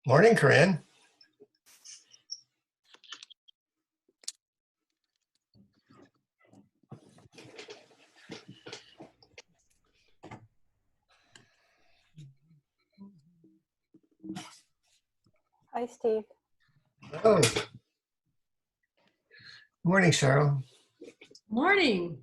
Morning, Corinne. Hi, Steve. Oh. Morning, Cheryl. Morning.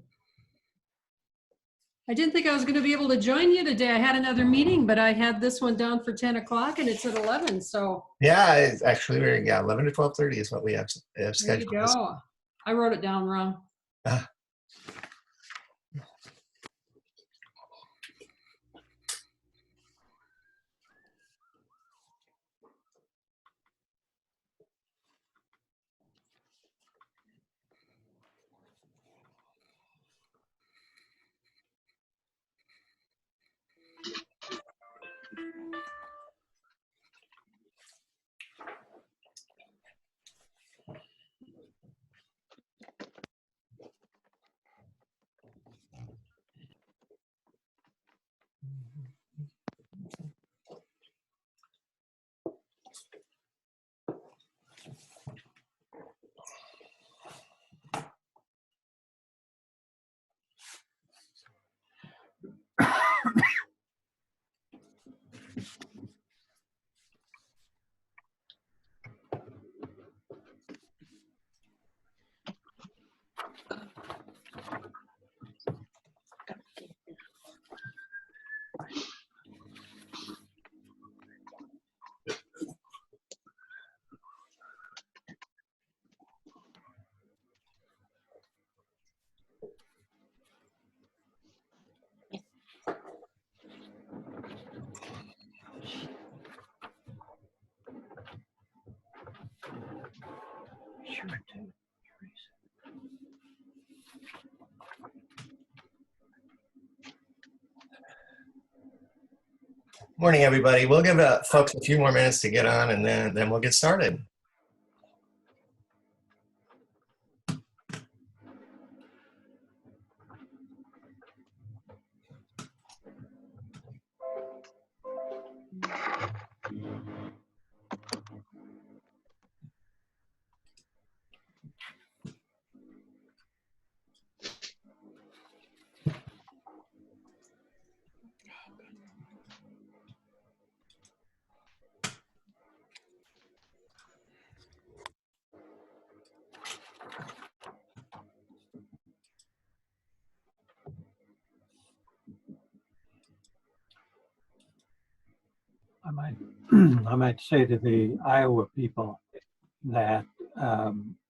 I didn't think I was going to be able to join you today. I had another meeting, but I had this one down for 10 o'clock and it's at 11. So Yeah, it's actually 11 to 12:30 is what we have there scheduled. you go. I wrote it down wrong. Morning, everybody. We'll give folks a few more minutes to get on, and then we'll get started. I might say to the Iowa people that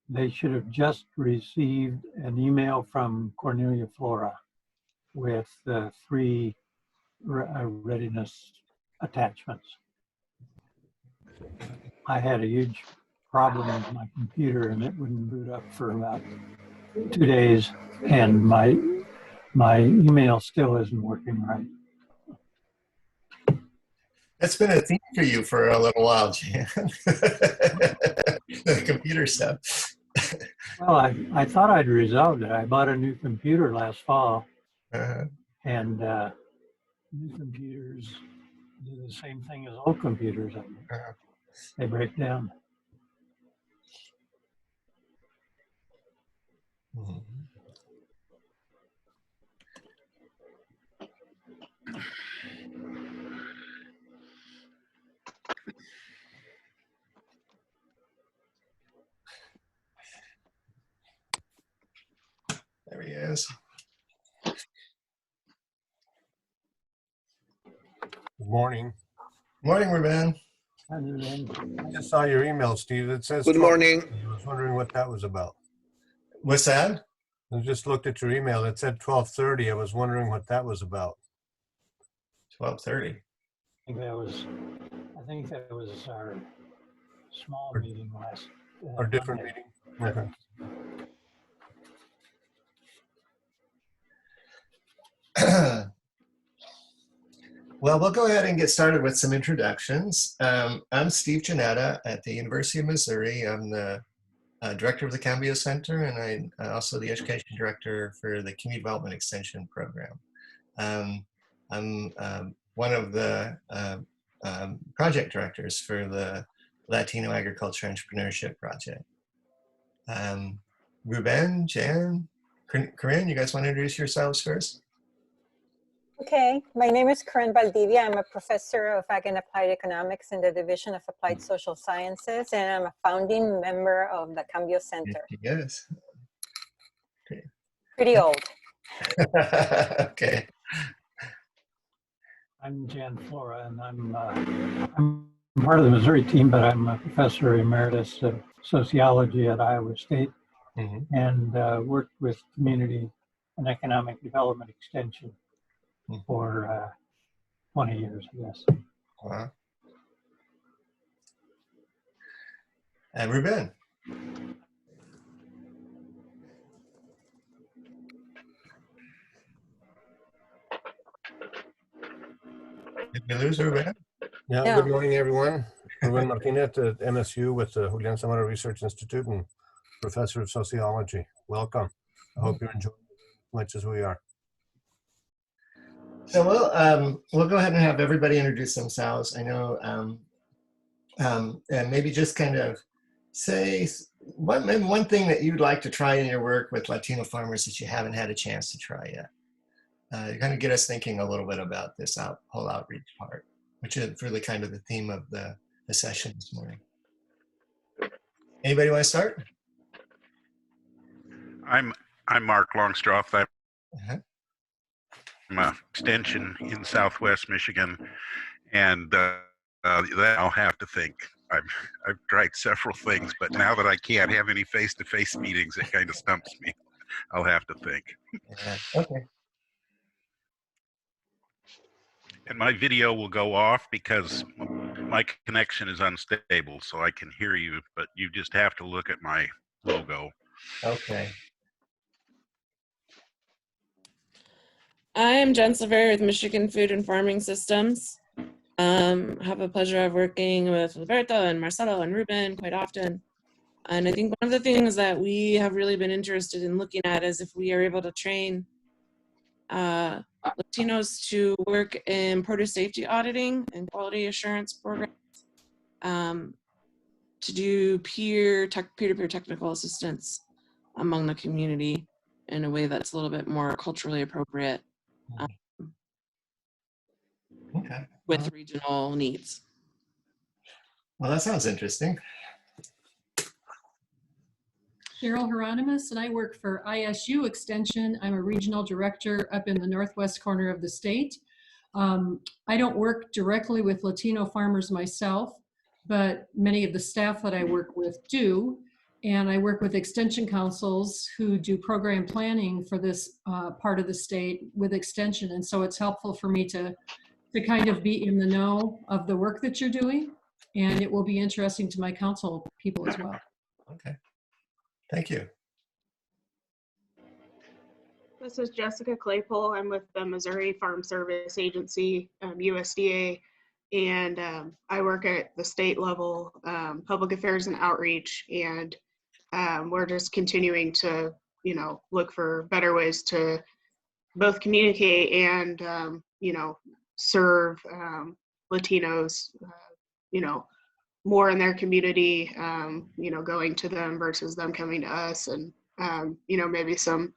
they should have just received an email from Cornelia Flora with the 3 readiness attachments. I had a huge problem with my computer and it wouldn't boot up for about 2 days, and my email still isn't working right. That's been a theme for you for a little while, Jan. The computer stuff. Well, I thought I'd resolved it. I bought a new computer last fall, and new computers do the same thing as old computers. They break down. There he is. Good morning. Morning, Ruben. I Just saw your email, Steve. It says Good morning. I was wondering what that was about. What's that? I just looked at your email. It said 12:30. I was wondering what that was about. 12:30. think that was our small meeting last. Or different Monday. meeting? Okay. Well, we'll go ahead and get started with some introductions. I'm Steve Jeanetta at the University of Missouri. I'm the director of the Cambio Center, and I'm also the education director for the Community Development Extension Program. I'm one of the project directors for the Latino Agriculture Entrepreneurship Project. Ruben, Jan, Corinne, you guys want to introduce yourselves first? Okay, my name is Corinne Valdivia. I'm a professor of Ag and Applied Economics in the Division of Applied Social Sciences, and I'm a founding member of the Cambio Center. Yes. Okay. Pretty old. Okay. I'm Jan Flora, and I'm part of the Missouri team, but I'm a professor emeritus of sociology at Iowa State, and worked with community and economic development extension for 20 years, I guess. Wow. And Ruben. Did we lose Ruben? Yeah, Yeah. good morning, everyone. Ruben Martinez at MSU with the Julian Samara Research Institute and professor of sociology. Welcome. I hope you're enjoying it as much as we are. So we'll go ahead and have everybody introduce themselves. I know, and maybe just kind of say maybe one thing that you'd like to try in your work with Latino farmers that you haven't had a chance to try yet. You're going to get us thinking a little bit about this whole outreach part, which is really kind of the theme of the session this morning. Anybody want to start? I'm Mark Longstroth. I'm an extension in Southwest Michigan, and that I'll have to think. I've tried several things, but now that I can't have any face-to-face meetings, it kind of stumps me. I'll have to think. Yeah. Okay. And my video will go off because my connection is unstable, so I can hear you, but you just have to look at my logo. Okay. I am Jen Silveri with Michigan Food and Farming Systems. Have the pleasure of working with Roberto and Marcelo and Ruben quite often. And I think one of the things that we have really been interested in looking at is if we are able to train Latinos to work in produce safety auditing and quality assurance programs, to do peer-to-peer technical assistance among the community in a way that's a little bit more culturally appropriate. Okay. With regional needs. Well, that sounds interesting. Cheryl Hieronymus, and I work for ISU Extension. I'm a regional director up in the northwest corner of the state. I don't work directly with Latino farmers myself, but many of the staff that I work with do. And I work with extension councils who do program planning for this part of the state with extension. And so it's helpful for me to kind of be in the know of the work that you're doing. And it will be interesting to my council people as well. Okay. Thank you. This is Jessica Claypool. I'm with the Missouri Farm Service Agency, USDA, and I work at the state level, public affairs and outreach, and we're just continuing to, look for better ways to both communicate and, serve Latinos, more in their community, going to them versus them coming to us, and maybe some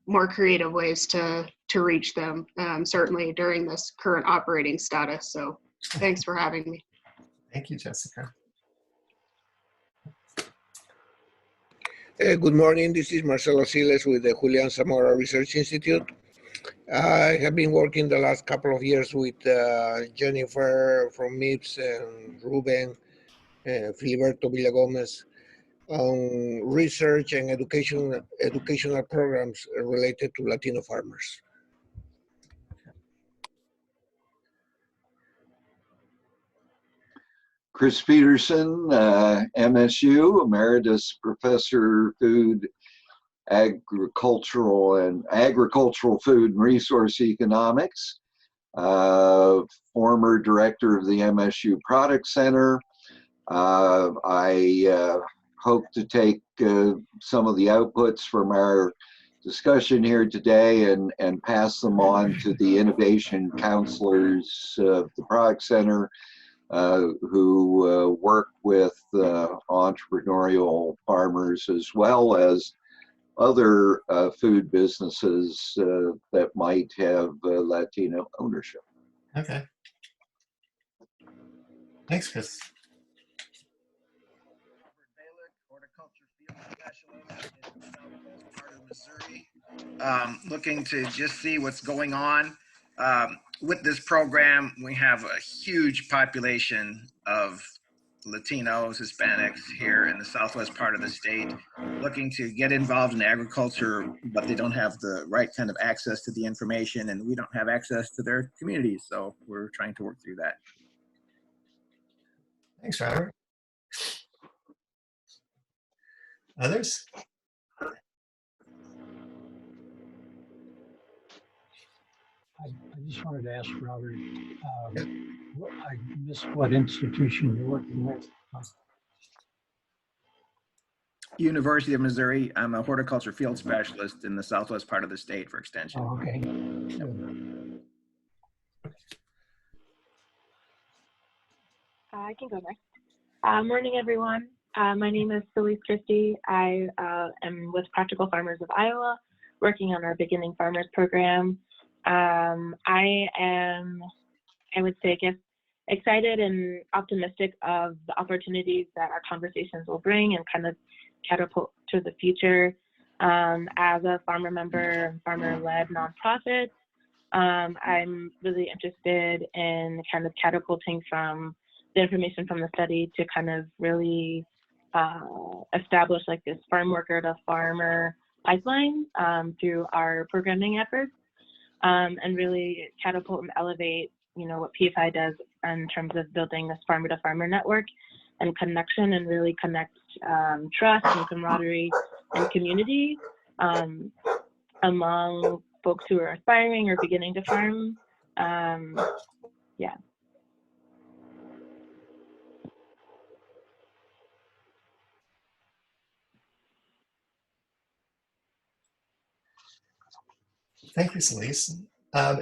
more creative ways to reach them, certainly during this current operating status. So thanks for having me. Thank you, Jessica. Good morning, this is Marcelo Siles with the Julian Samora Research Institute. I have been working the last couple of years with Jennifer from MIPS and Ruben, Filiberto Villagomez on research and educational programs related to Latino farmers. Chris Peterson, MSU, Emeritus Professor, Food, Agricultural Food and Resource Economics. former director of the MSU Product Center. I hope to take some of the outputs from our discussion here today and pass them on to the innovation counselors of the Product Center who work with entrepreneurial farmers as well as other food businesses that might have Latino ownership. Okay. Thanks, Chris. Horticulture field specialist in the southwest part of Missouri, looking to just see what's going on. With this program, we have a huge population of Latinos, Hispanics here in the southwest part of the state, looking to get involved in agriculture, but they don't have the right kind of access to the information, and we don't have access to their communities. So we're trying to work through that. Thanks, Robert. Others? I just wanted to ask Robert, I missed what institution you're working with. University of Missouri. I'm a horticulture field specialist in the southwest part of the state for extension. Oh, okay. I can go next. Morning, everyone. My name is Felice Christie. I am with Practical Farmers of Iowa, working on our Beginning Farmers program. I am, I would say, I guess, excited and optimistic of the opportunities that our conversations will bring and kind of catapult to the future. As a farmer member, farmer-led nonprofit, I'm really interested in kind of catapulting from the information from the study to kind of really establish like this farm worker to farmer pipeline through our programming efforts, and really catapult and elevate, you know, what PFI does in terms of building this farmer to farmer network and connection, and really connect trust and camaraderie and community among folks who are aspiring or beginning to farm. Yeah. Thank you, Celise.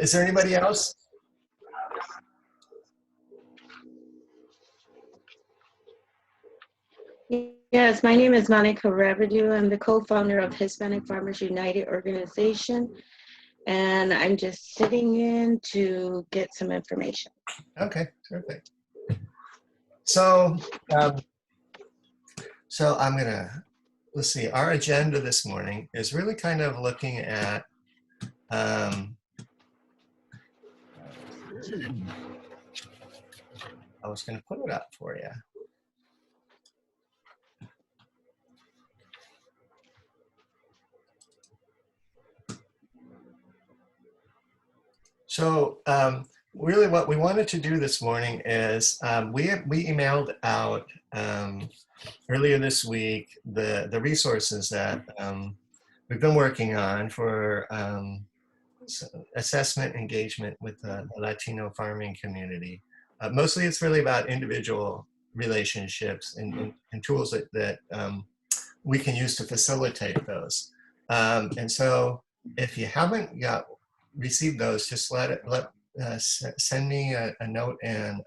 Is there anybody else? Yes, my name is Monica Rabideau. I'm the co-founder of Hispanic Farmers United organization, and I'm just sitting in to get some information. Okay, terrific. So, I'm gonna, let's see, our agenda this morning is really kind of looking at I was going to put it up for you. So really what we wanted to do this morning is we emailed out earlier this week the resources that we've been working on for assessment engagement with the Latino farming community. Mostly it's really about individual relationships and tools that we can use to facilitate those. And so if you haven't received those, just send me a note, and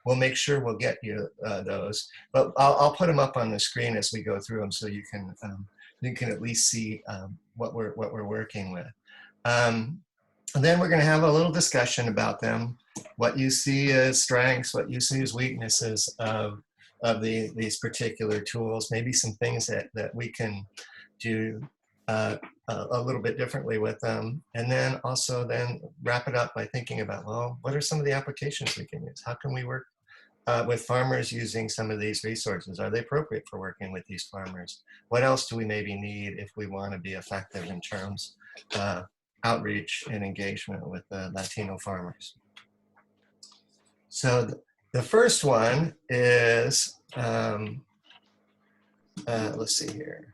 we'll make sure we'll get you those. But I'll put them up on the screen as we go through them, so you can at least see what we're working with. And then we're going to have a little discussion about them, what you see as strengths, what you see as weaknesses of these particular tools, maybe some things that we can do a little bit differently with them. And then also then wrap it up by thinking about, well, what are some of the applications we can use? How can we work with farmers using some of these resources? Are they appropriate for working with these farmers? What else do we maybe need if we want to be effective in terms of outreach and engagement with the Latino farmers? So the first one is, let's see here.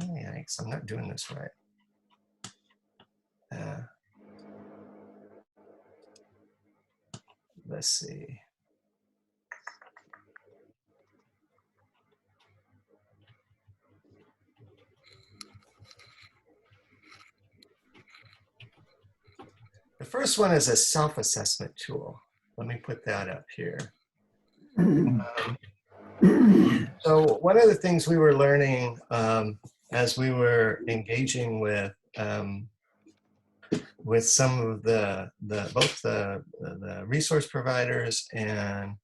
Oh, yikes, I'm not doing this right. let's see. The first one is a self-assessment tool. Let me put that up here. So one of the things we were learning as we were engaging with some of both the resource providers and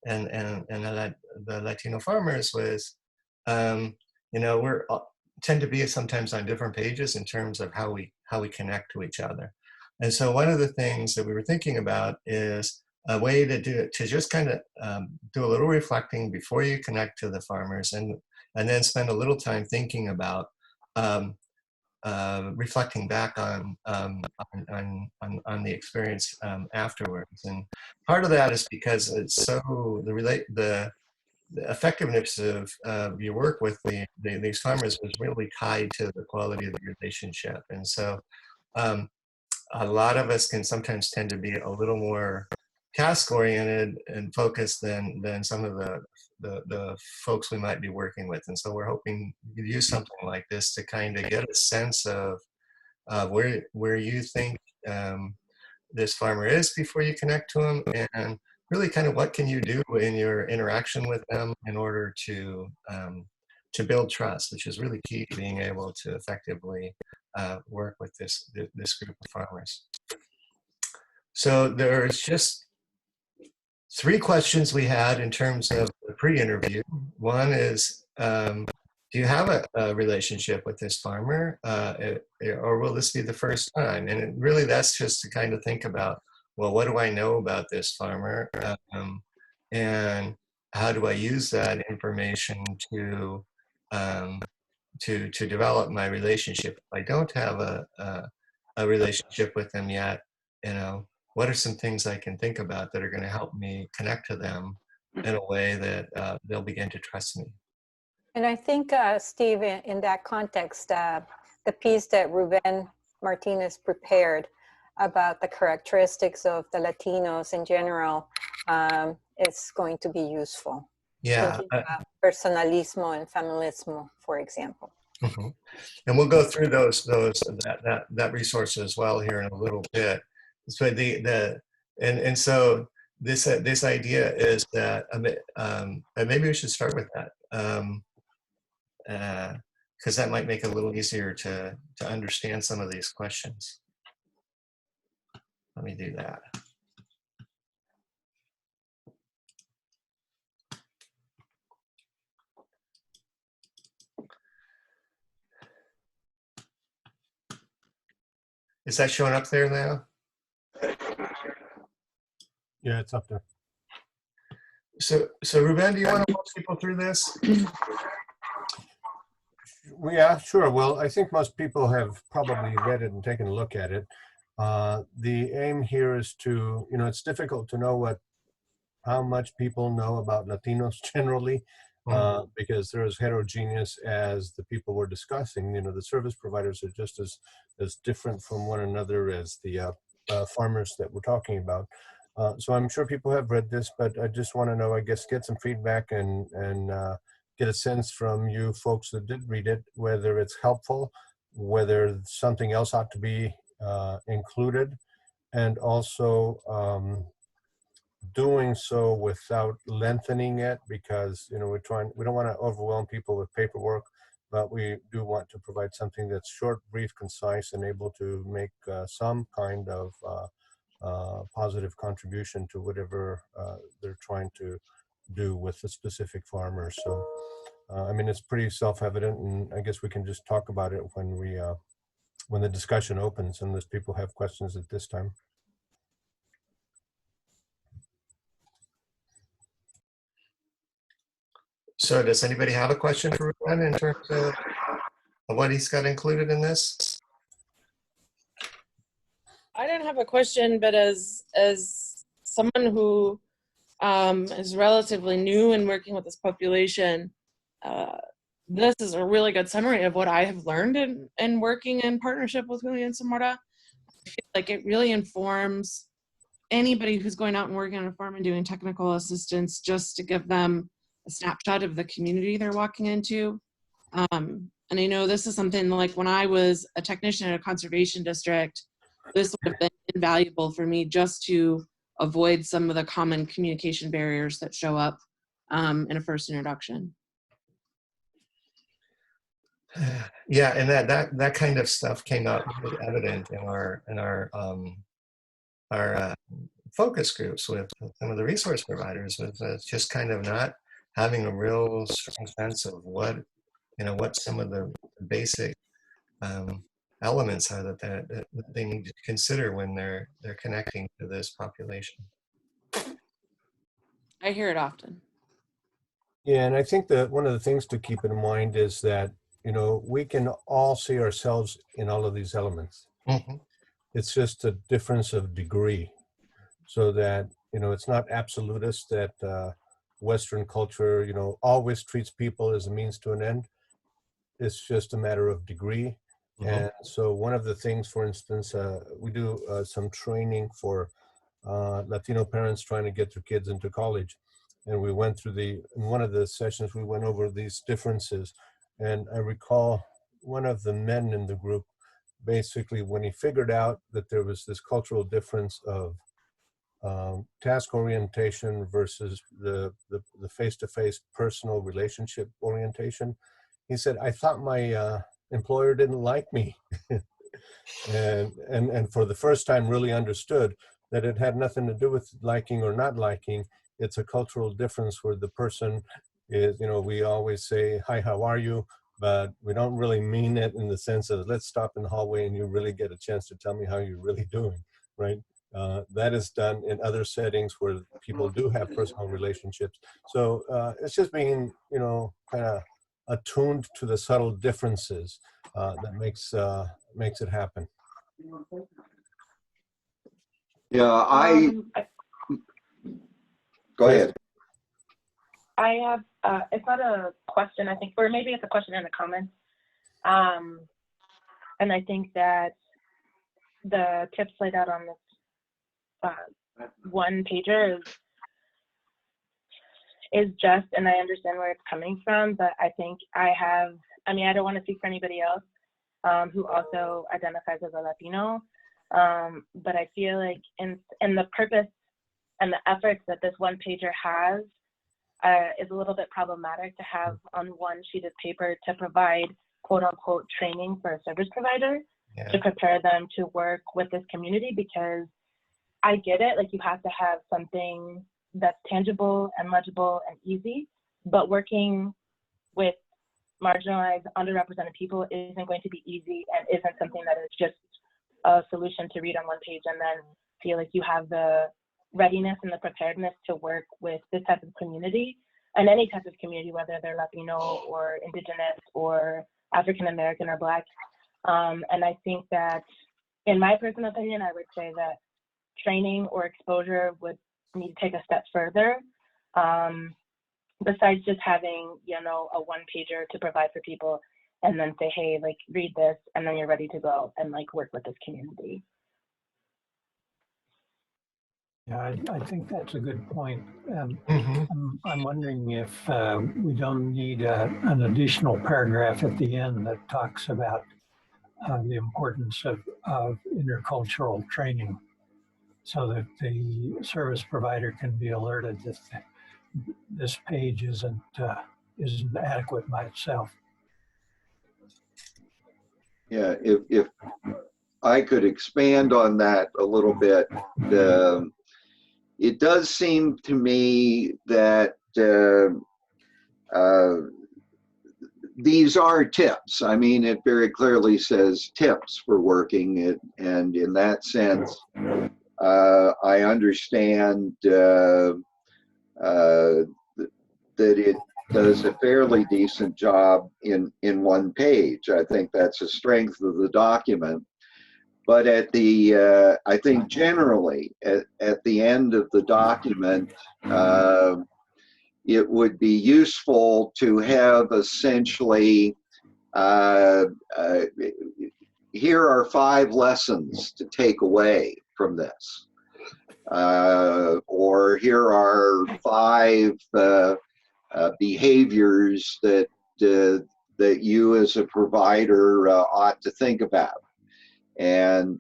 the Latino farmers was, you know, we're tend to be sometimes on different pages in terms of how we connect to each other. And so one of the things that we were thinking about is a way to do it, to just kind of do a little reflecting before you connect to the farmers, and then spend a little time thinking about reflecting back on the experience afterwards. And part of that is because it's so the effectiveness of your work with these farmers was really tied to the quality of the relationship. And so a lot of us can sometimes tend to be a little more task oriented and focused than some of the folks we might be working with. And so we're hoping you use something like this to kind of get a sense of where you think this farmer is before you connect to them, and really kind of what can you do in your interaction with them in order to build trust, which is really key to being able to effectively work with this group of farmers. So there's just 3 questions we had in terms of the pre-interview. One is, do you have a relationship with this farmer, or will this be the first time? And really that's just to kind of think about, well, what do I know about this farmer? And how do I use that information to develop my relationship? If I don't have a relationship with them yet, you know, what are some things I can think about that are going to help me connect to them in a way that they'll begin to trust me? And I think, Steve, in that context, the piece that Ruben Martinez prepared about the characteristics of the Latinos in general is going to be useful. Yeah. Thinking about personalismo and familismo, for example. Mm-hmm. And we'll go through that resource as well here in a little bit. So and so this idea is that and maybe we should start with that, because that might make it a little easier to understand some of these questions. Let me do that. Is that showing up there now? Yeah, it's up there. So Ruben, do you want to walk people through this? Yeah, sure. Well, I think most people have probably read it and taken a look at it. The aim here is to, you know, it's difficult to know how much people know about Latinos generally, because they're as heterogeneous as the people we're discussing. You know, the service providers are just as different from one another as the farmers that we're talking about. So I'm sure people have read this, but I just want to know, I guess, get some feedback and get a sense from you folks that did read it, whether it's helpful, whether something else ought to be included, and also doing so without lengthening it, because, you know, we don't want to overwhelm people with paperwork, but we do want to provide something that's short, brief, concise, and able to make some kind of positive contribution to whatever they're trying to do with the specific farmer. So I mean, it's pretty self-evident, and I guess we can just talk about it when the discussion opens, unless people have questions at this time. So does anybody have a question for Ruben in terms of what he's got included in this? I didn't have a question, but as someone who is relatively new in working with this population, this is a really good summary of what I have learned in working in partnership with Julian Zamora. I feel like it really informs anybody who's going out and working on a farm and doing technical assistance, just to give them a snapshot of the community they're walking into. And I know this is something like when I was a technician at a conservation district, this would have been invaluable for me just to avoid some of the common communication barriers that show up in a first introduction. Yeah, and that kind of stuff came out really evident in our focus groups with some of the resource providers, with just kind of not having a real strong sense of what some of the basic elements are that they need to consider when they're connecting to this population. I hear it often. Yeah, and I think that one of the things to keep in mind is that, we can all see ourselves in all of these elements. Mm-hmm. It's just a difference of degree, so that, it's not absolutist that Western culture, always treats people as a means to an end. It's just a matter of degree. Mm-hmm. And so one of the things, for instance, we do some training for Latino parents trying to get their kids into college. And we went through in one of the sessions, we went over these differences. And I recall one of the men in the group, basically when he figured out that there was this cultural difference of task orientation versus the face-to-face personal relationship orientation, he said, I thought my employer didn't like me. and for the first time really understood that it had nothing to do with liking or not liking. It's a cultural difference where the person is, we always say, hi, how are you? But we don't really mean it in the sense of, let's stop in the hallway and you really get a chance to tell me how you're really doing, right? That is done in other settings where people do have personal relationships. So it's just being, kind of attuned to the subtle differences that makes it happen. Yeah, go ahead. I have, it's not a question, I think, or maybe it's a question in the comments. And I think that the tips laid out on this one pager is just, and I understand where it's coming from, but I think I don't want to speak for anybody else who also identifies as a Latino, but I feel like in the purpose and the efforts that this one pager has, is a little bit problematic to have on one sheet of paper to provide quote unquote training for a service provider to prepare them to work with this community, because I get it, like you have to have something that's tangible and legible and easy, but working with marginalized, underrepresented people isn't going to be easy and isn't something that is just a solution to read on one page and then feel like you have the readiness and the preparedness to work with this type of community and any type of community, whether they're Latino or Indigenous or African American or Black. And I think that, in my personal opinion, I would say that training or exposure would need to take a step further, besides just having, a one pager to provide for people and then say, hey, like read this, and then you're ready to go and like work with this community. Yeah, I think that's a good point. I'm wondering if we don't need an additional paragraph at the end that talks about the importance of intercultural training, so that the service provider can be alerted that this page isn't adequate by itself. Yeah, if I could expand on that a little bit, it does seem to me that these are tips. I mean, it very clearly says tips for working it, and in that sense, I understand that it does a fairly decent job in one page. I think that's a strength of the document. But at the, I think generally at the end of the document, it would be useful to have essentially, here are 5 lessons to take away from this. or here are 5 behaviors that that you as a provider ought to think about. And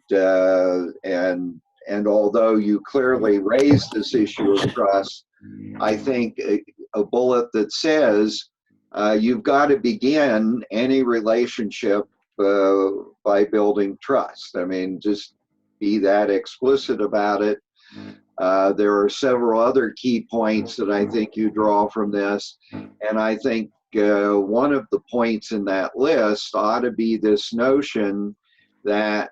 although you clearly raised this issue of trust, I think a bullet that says you've got to begin any relationship by building trust. I mean, just be that explicit about it. There are several other key points that I think you draw from this, and I think one of the points in that list ought to be this notion that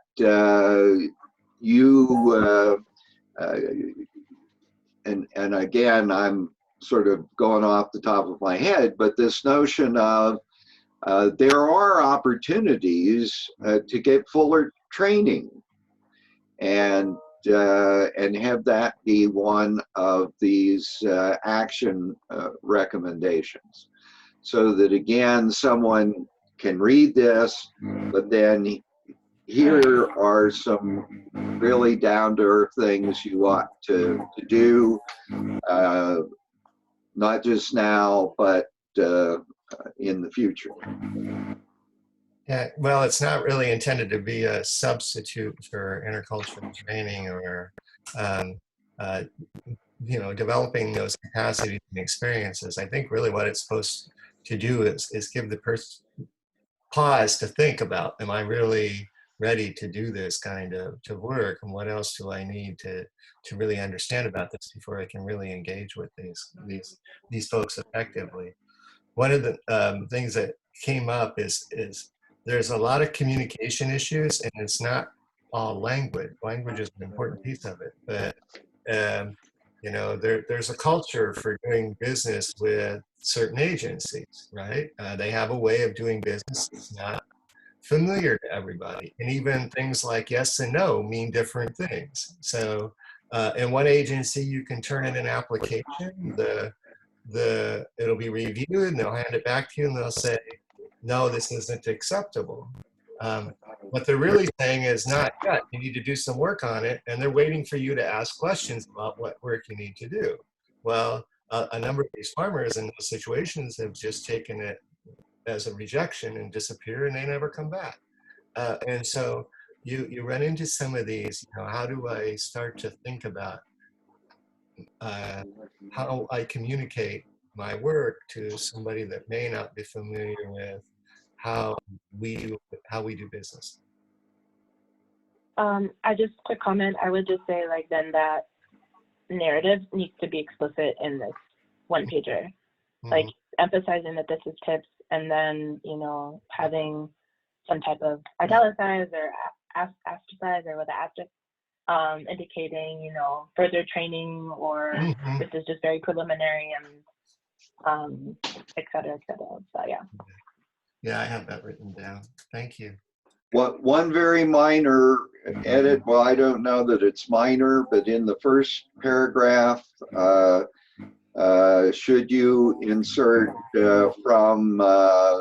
and again, I'm sort of going off the top of my head, but this notion of there are opportunities to get fuller training, and have that be one of these action recommendations, so that again, someone can read this, but then here are some really down-to-earth things you ought to do, not just now, but in the future. Yeah, well, it's not really intended to be a substitute for intercultural training or, developing those capacities and experiences. I think really what it's supposed to do is give the person pause to think about, am I really ready to do this kind of work, and what else do I need to really understand about this before I can really engage with these folks effectively. One of the things that came up is there's a lot of communication issues, and it's not all language. Language is an important piece of it, but there's a culture for doing business with certain agencies, right? They have a way of doing business that's not familiar to everybody, and even things like yes and no mean different things. So in one agency, you can turn in an application, it'll be reviewed, and they'll hand it back to you, and they'll say, no, this isn't acceptable. What they're really saying is not yet. You need to do some work on it, and they're waiting for you to ask questions about what work you need to do. Well, a number of these farmers in those situations have just taken it as a rejection and disappear, and they never come back. And so you run into some of these, how do I start to think about how I communicate my work to somebody that may not be familiar with how we do business. I just quick comment. I would just say then that narrative needs to be explicit in this one pager, emphasizing that this is tips, and then having some type of italicize or asterize or with the asterisk, indicating further training, or this is just very preliminary, and et cetera, et cetera. So yeah. Yeah, I have that written down. Thank you. One very minor edit, well, I don't know that it's minor, but in the first paragraph, should you insert from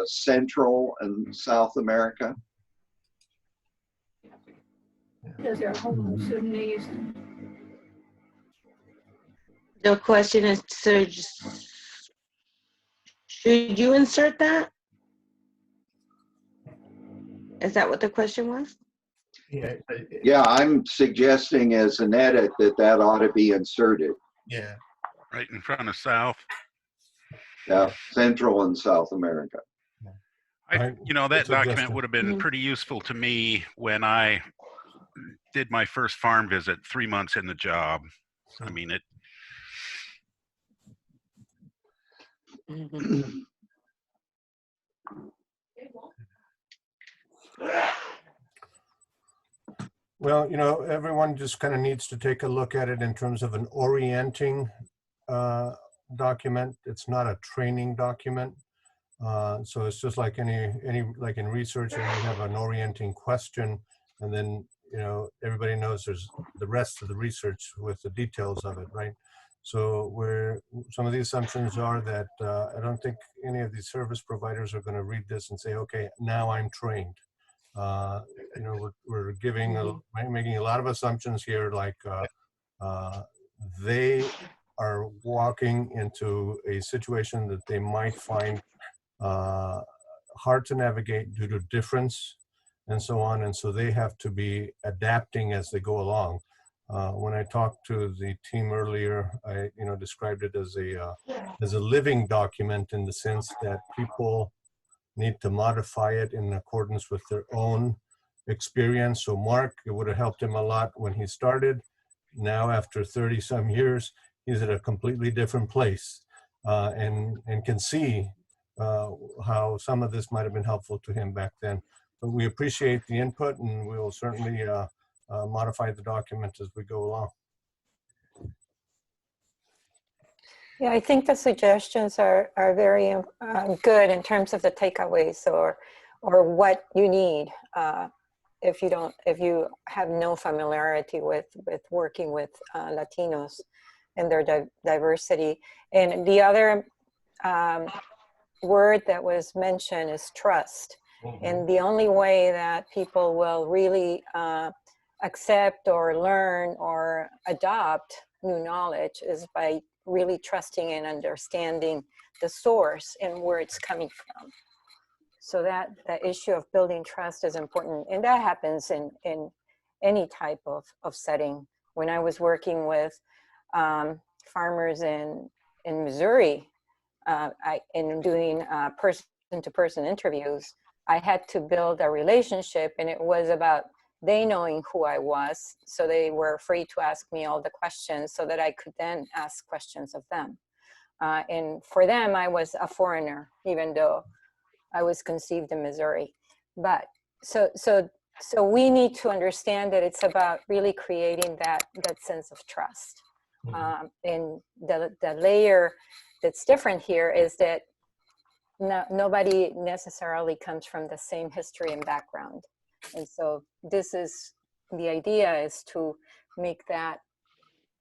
Central and South America? Because they're Homo Sudanese. The question is, so should you insert that? Is that what the question was? Yeah, I'm suggesting as an edit that ought to be inserted. Yeah. Right in front of South. Yeah, Central and South America. That document would have been pretty useful to me when I did my first farm visit 3 months in the job. I mean, it. Well, everyone just kind of needs to take a look at it in terms of an orienting document. It's not a training document. So it's just like like in research, and you have an orienting question, and then everybody knows there's the rest of the research with the details of it, right? So some of the assumptions are that I don't think any of these service providers are going to read this and say, okay, now I'm trained. We're making a lot of assumptions here, like they are walking into a situation that they might find hard to navigate due to difference and so on. And so they have to be adapting as they go along. When I talked to the team earlier, I described it as a living document in the sense that people need to modify it in accordance with their own experience. So Mark, it would have helped him a lot when he started. Now, after 30 some years, he's at a completely different place and can see how some of this might have been helpful to him back then. But we appreciate the input, and we will certainly modify the document as we go along. Yeah, I think the suggestions are very good in terms of the takeaways or what you need if you have no familiarity with working with Latinos and their diversity. And the other word that was mentioned is trust. Mm-hmm. And the only way that people will really accept or learn or adopt new knowledge is by really trusting and understanding the source and where it's coming from. So that issue of building trust is important. And that happens in any type of setting. When I was working with farmers in Missouri, in doing person-to-person interviews, I had to build a relationship, and it was about they knowing who I was, so they were free to ask me all the questions so that I could then ask questions of them. And for them, I was a foreigner, even though I was conceived in Missouri. But so we need to understand that it's about really creating that sense of trust. And the layer that's different here is that nobody necessarily comes from the same history and background. And so this is, the idea is to make that,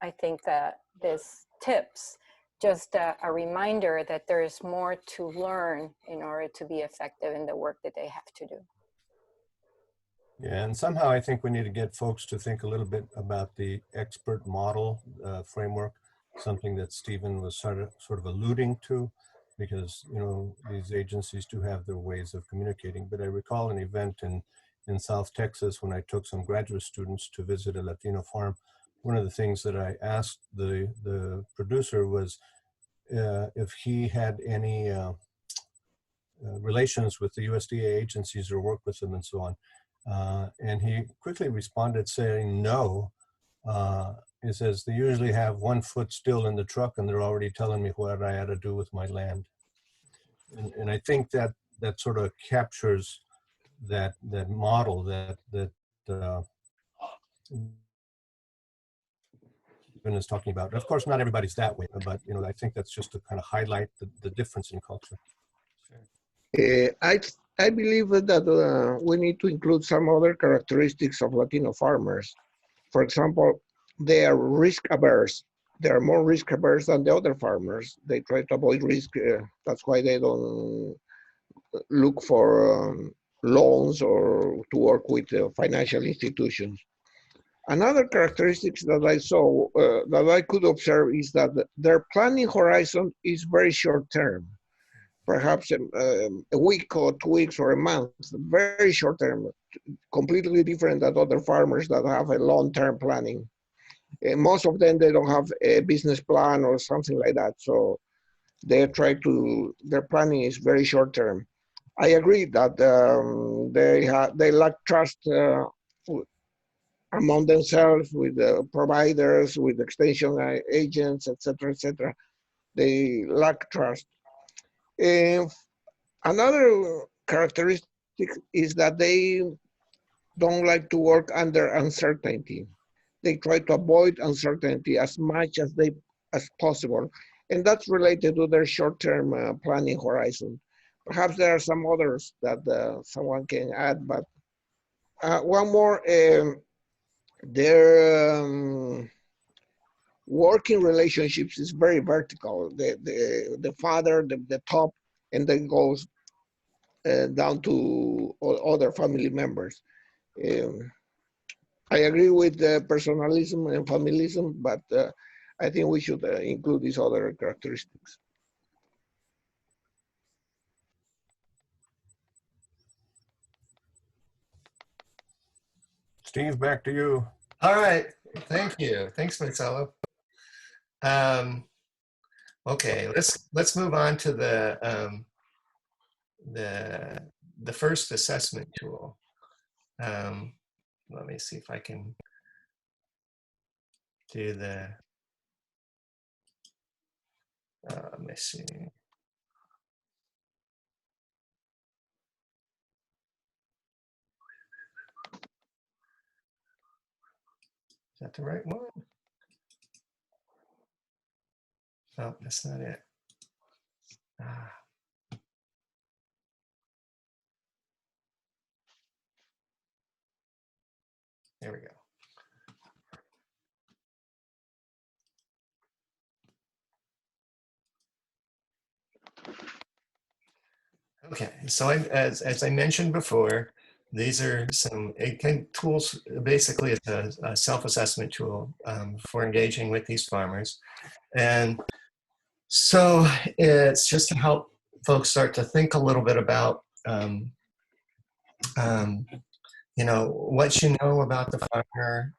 I think that this tips, just a reminder that there is more to learn in order to be effective in the work that they have to do. Yeah, and somehow I think we need to get folks to think a little bit about the expert model framework, something that Stephen was sort of alluding to, because these agencies do have their ways of communicating. But I recall an event in South Texas when I took some graduate students to visit a Latino farm. One of the things that I asked the producer was if he had any relations with the USDA agencies or worked with them and so on. And he quickly responded saying no. He says, they usually have one foot still in the truck and they're already telling me what I had to do with my land. And I think that sort of captures that model that is talking about. Of course, not everybody's that way, but I think that's just to kind of highlight the difference in culture. I believe that we need to include some other characteristics of Latino farmers. For example, they are risk averse. They are more risk averse than the other farmers. They try to avoid risk. That's why they don't look for loans or to work with financial institutions. Another characteristics that I saw, that I could observe, is that their planning horizon is very short term. Perhaps a week or 2 weeks or a month, very short term, completely different than other farmers that have a long-term planning. Most of them, they don't have a business plan or something like that. So their planning is very short term. I agree that they lack trust among themselves, with the providers, with extension agents, etc., etc. They lack trust. Another characteristic is that they don't like to work under uncertainty. They try to avoid uncertainty as much as possible, and that's related to their short-term planning horizon. Perhaps there are some others that someone can add, but one more, their working relationships is very vertical. The father, the top, and then goes down to other family members. I agree with personalism and familism, but I think we should include these other characteristics. Steve, back to you. All right, thank you. Thanks, Marcelo. Okay, let's move on to the first assessment tool. Let me see if I can do the. Let me see. Is that the right one? Oh, that's not it. Ah. There we go. Okay, so as I mentioned before, these are some tools. Basically, it's a self-assessment tool for engaging with these farmers. And so it's just to help folks start to think a little bit about, you know, what you know about the farmer,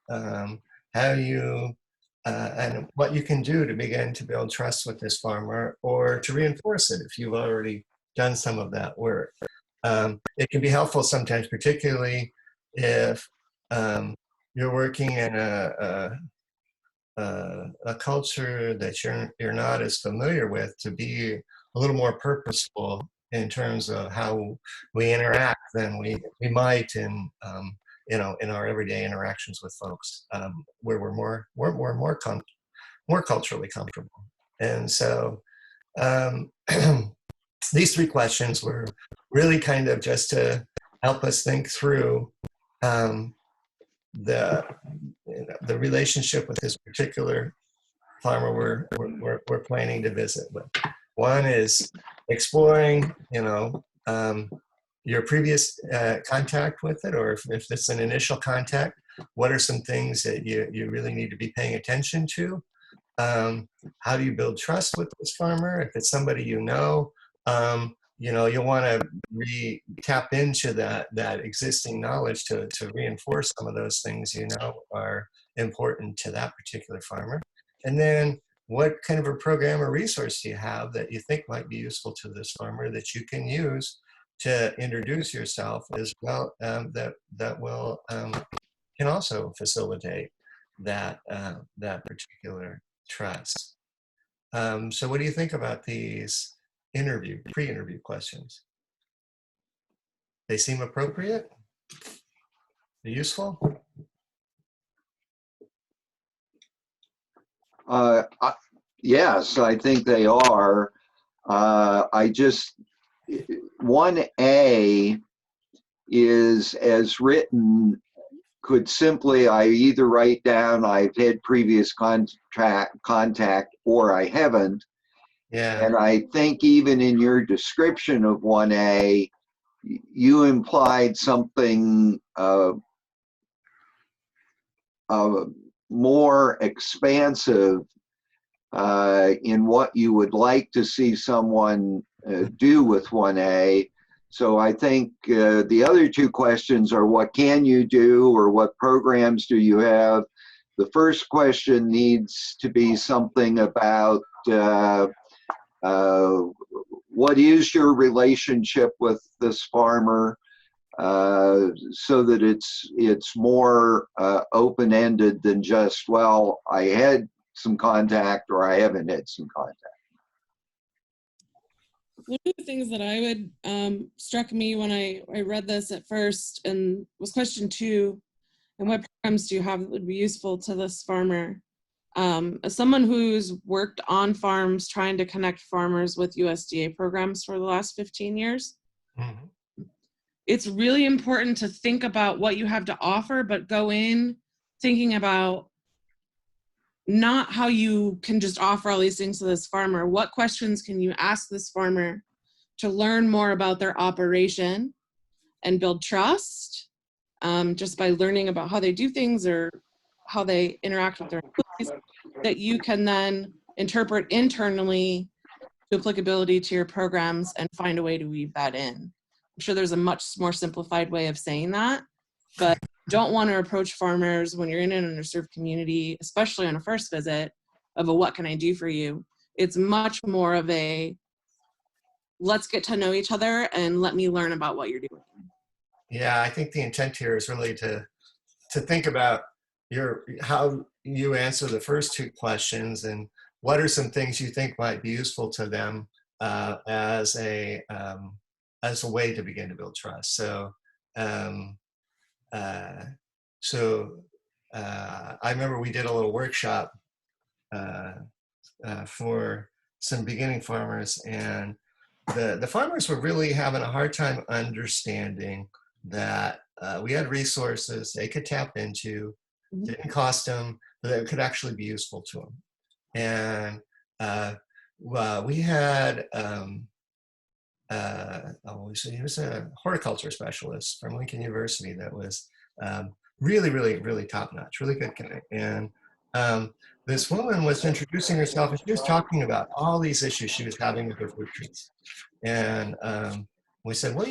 how you, and what you can do to begin to build trust with this farmer or to reinforce it if you've already done some of that work. It can be helpful sometimes, particularly if you're working in a culture that you're not as familiar with, to be a little more purposeful in terms of how we interact than we might in you know, in our everyday interactions with folks, where we're more culturally comfortable. And so these three questions were really kind of just to help us think through the relationship with this particular farmer we're planning to visit with. One is exploring, you know, your previous contact with it, or if it's an initial contact, what are some things that you really need to be paying attention to? How do you build trust with this farmer? If it's somebody you know, you'll want to tap into that existing knowledge to reinforce some of those things you know are important to that particular farmer. And then what kind of a program or resource do you have that you think might be useful to this farmer that you can use to introduce yourself as well, that will can also facilitate that particular trust. So what do you think about these pre-interview questions? They seem appropriate? Useful? Yes, I think they are. 1A is as written, could simply, I either write down I've had previous contact or I haven't. Yeah. And I think even in your description of 1A, you implied something more expansive in what you would like to see someone do with 1A. So I think the other two questions are, what can you do, or what programs do you have? The first question needs to be something about what is your relationship with this farmer, so that it's more open-ended than just, well, I had some contact or I haven't had some contact. One of the things that I would struck me when I read this at first and was question 2, and what programs do you have that would be useful to this farmer? As someone who's worked on farms trying to connect farmers with USDA programs for the last 15 years, it's really important to think about what you have to offer, but go in thinking about not how you can just offer all these things to this farmer. What questions can you ask this farmer to learn more about their operation and build trust? just by learning about how they do things or how they interact with their employees, that you can then interpret internally to applicability to your programs and find a way to weave that in. I'm sure there's a much more simplified way of saying that, but you don't want to approach farmers when you're in an underserved community, especially on a first visit, of a what can I do for you? It's much more of a let's get to know each other and let me learn about what you're doing. Yeah, I think the intent here is really to think about how you answer the first two questions and what are some things you think might be useful to them as a way to begin to build trust. So I remember we did a little workshop for some beginning farmers, and the farmers were really having a hard time understanding that we had resources they could tap into, didn't cost them, but that could actually be useful to them. And we had, he was a horticulture specialist from Lincoln University that was really, really, really top notch, really good guy. And this woman was introducing herself, and she was talking about all these issues she was having with her fruit trees. And we said, well,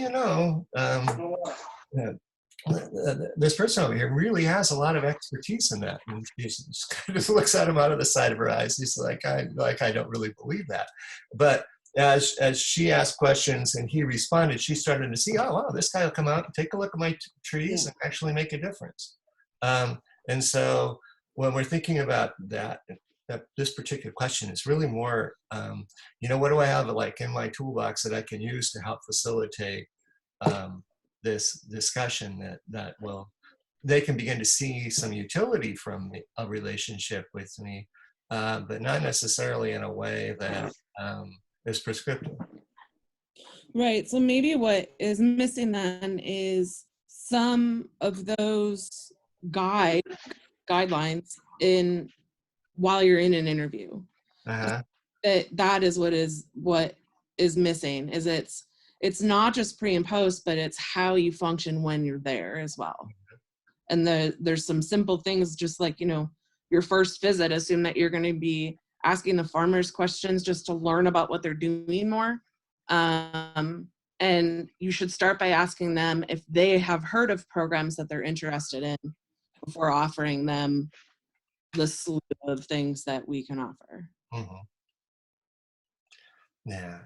this person over here really has a lot of expertise in that. And she just kind of looks at him out of the side of her eyes. He's like, I don't really believe that. But as she asked questions and he responded, she started to see, oh, wow, this guy will come out and take a look at my trees and actually make a difference. And so when we're thinking about that this particular question is really more, what do I have like in my toolbox that I can use to help facilitate this discussion that they can begin to see some utility from a relationship with me, but not necessarily in a way that is prescriptive. Right. So maybe what is missing then is some of those guidelines while you're in an interview. That is what is missing. Is it's not just pre and post, but it's how you function when you're there as well. And there's some simple things, just like, your first visit, assume that you're going to be asking the farmers questions just to learn about what they're doing more. And you should start by asking them if they have heard of programs that they're interested in before offering them the slew of things that we can offer. Mm-hmm. Yeah.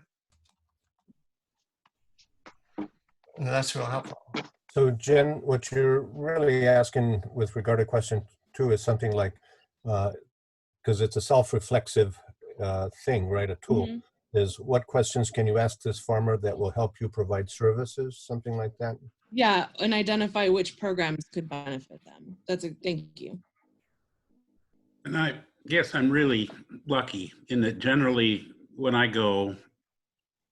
That's real helpful. So Jen, what you're really asking with regard to question 2 is something like, because it's a self-reflexive thing, right? A tool. Mm-hmm. Is what questions can you ask this farmer that will help you provide services, something like that? Yeah, and identify which programs could benefit them. Thank you. And I guess I'm really lucky in that generally when I go,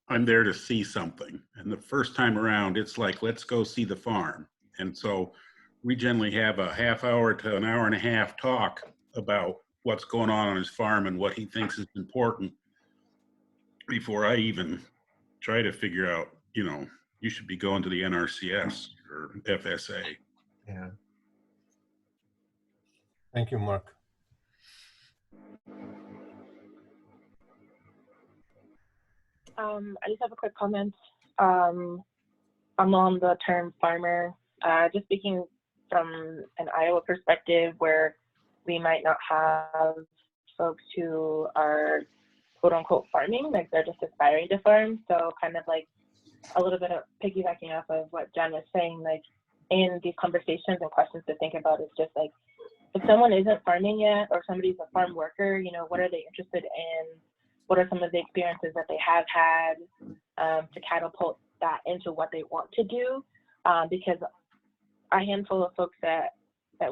I'm there to see something. And the first time around, it's like, let's go see the farm. And so we generally have a half hour to an hour and a half talk about what's going on his farm and what he thinks is important before I even try to figure out, you should be going to the NRCS or FSA. Yeah. Thank you, Mark. I just have a quick comment. I'm on the term farmer, just speaking from an Iowa perspective where we might not have folks who are quote unquote farming, like they're just aspiring to farm. So kind of like a little bit of piggybacking off of what Jen was saying, like in these conversations and questions to think about is just like, if someone isn't farming yet or somebody's a farm worker, what are they interested in? What are some of the experiences that they have had to catapult that into what they want to do? Because a handful of folks that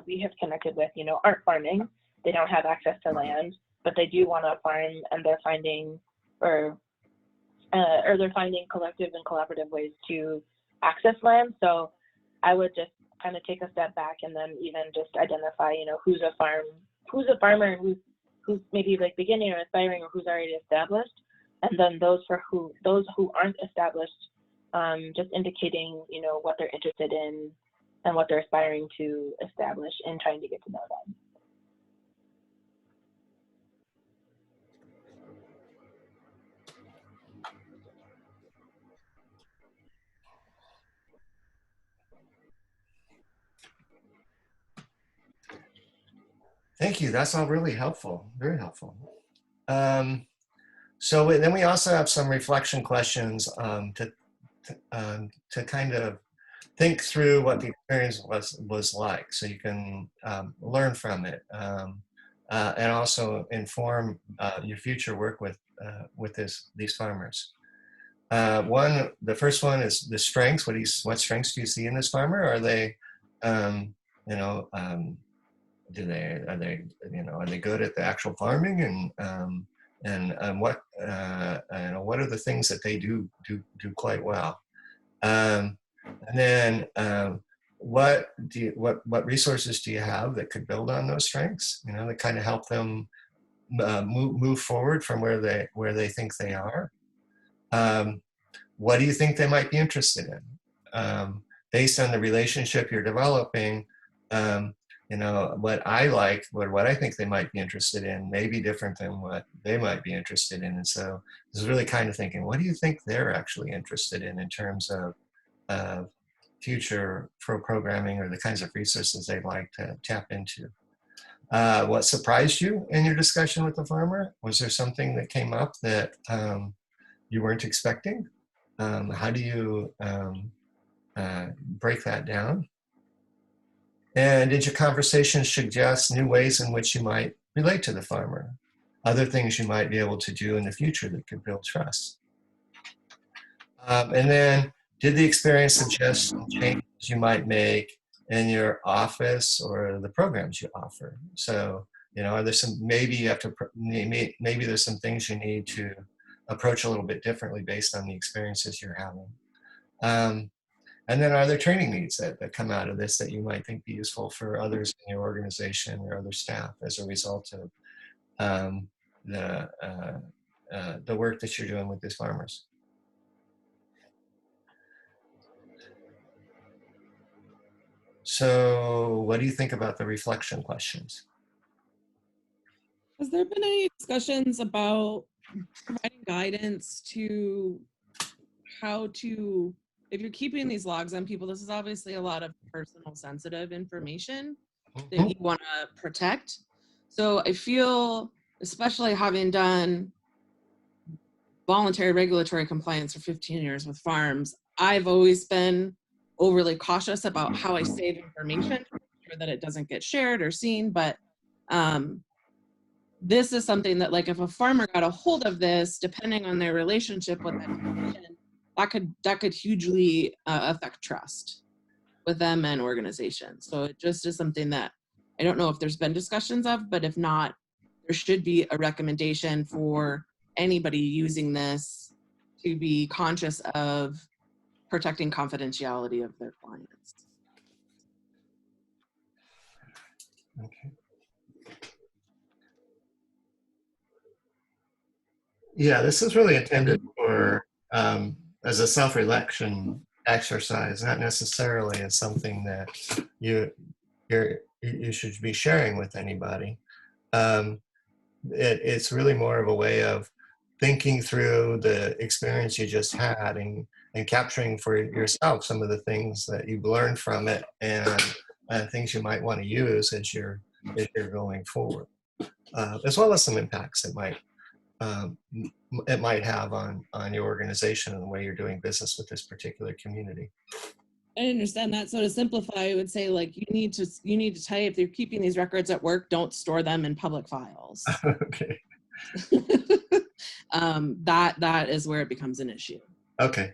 we have connected with, aren't farming. They don't have access to land, but they do want to farm, and they're finding or they're finding collective and collaborative ways to access land. So I would just kind of take a step back and then even just identify, who's a farmer, and who's maybe like beginning or aspiring, or who's already established, and then those who aren't established, just indicating what they're interested in and what they're aspiring to establish and trying to get to know them. Thank you. That's all really helpful. Very helpful. So then we also have some reflection questions to kind of think through what the experience was like, so you can learn from it, and also inform your future work with these farmers. The first one is the strengths. What strengths do you see in this farmer? Are they, you know, are they good at the actual farming, and what what are the things that they do quite well? And then what resources do you have that could build on those strengths? You know, that kind of help them move forward from where they think they are. What do you think they might be interested in? Based on the relationship you're developing, you know, what I think they might be interested in may be different than what they might be interested in. And so this is really kind of thinking, what do you think they're actually interested in terms of future programming, or the kinds of resources they'd like to tap into? What surprised you in your discussion with the farmer? Was there something that came up that you weren't expecting? How do you break that down? And did your conversation suggest new ways in which you might relate to the farmer? Other things you might be able to do in the future that could build trust? And then, did the experience suggest some changes you might make in your office or the programs you offer? So, you know, are there some, maybe there's some things you need to approach a little bit differently based on the experiences you're having. And then, are there training needs that come out of this that you might think be useful for others in your organization or other staff as a result of the work that you're doing with these farmers? So what do you think about the reflection questions? Has there been any discussions about providing guidance to how to, if you're keeping these logs on people, this is obviously a lot of personal sensitive information that you want to protect. So I feel, especially having done voluntary regulatory compliance for 15 years with farms, I've always been overly cautious about how I save information to make sure that it doesn't get shared or seen. But this is something that, like, if a farmer got a hold of this, depending on their relationship with that information, that could hugely affect trust with them and organizations. So it just is something that I don't know if there's been discussions of, but if not, there should be a recommendation for anybody using this to be conscious of protecting confidentiality of their clients. Okay. Yeah, this is really intended for as a self-reflection exercise, not necessarily as something that you should be sharing with anybody. It's really more of a way of thinking through the experience you just had and capturing for yourself some of the things that you've learned from it, and things you might want to use as you're going forward, as well as some impacts it might have on your organization and the way you're doing business with this particular community. I understand that. So to simplify, I would say, like, you need to type, if you're keeping these records at work, don't store them in public files. Okay. That is where it becomes an issue. Okay.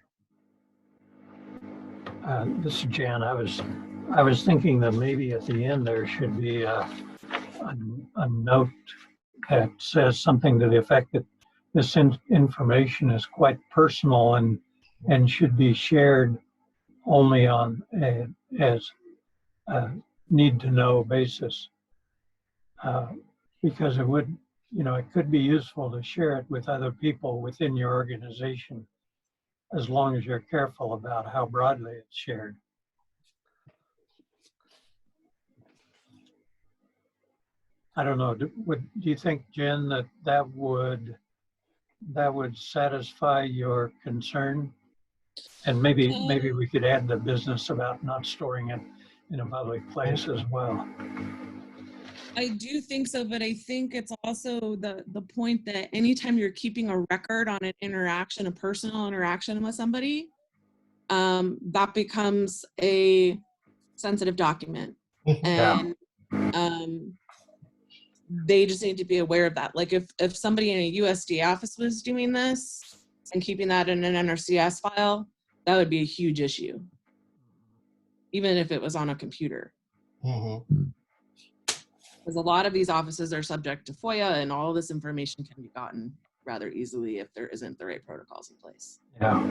This is Jan. I was thinking that maybe at the end there should be a note that says something to the effect that this information is quite personal and should be shared only on as a need-to-know basis, because it would, it could be useful to share it with other people within your organization, as long as you're careful about how broadly it's shared. I don't know, do you think, Jen, that would satisfy your concern? And maybe we could add the business about not storing it in a public place as well. I do think so, but I think it's also the point that anytime you're keeping a record on an interaction, a personal interaction with somebody, that becomes a sensitive document. And they just need to be aware of that. Like if somebody in a USDA office was doing this and keeping that in an NRCS file, that would be a huge issue, even if it was on a computer. Because a lot of these offices are subject to FOIA, and all this information can be gotten rather easily if there isn't the right protocols in place. Yeah.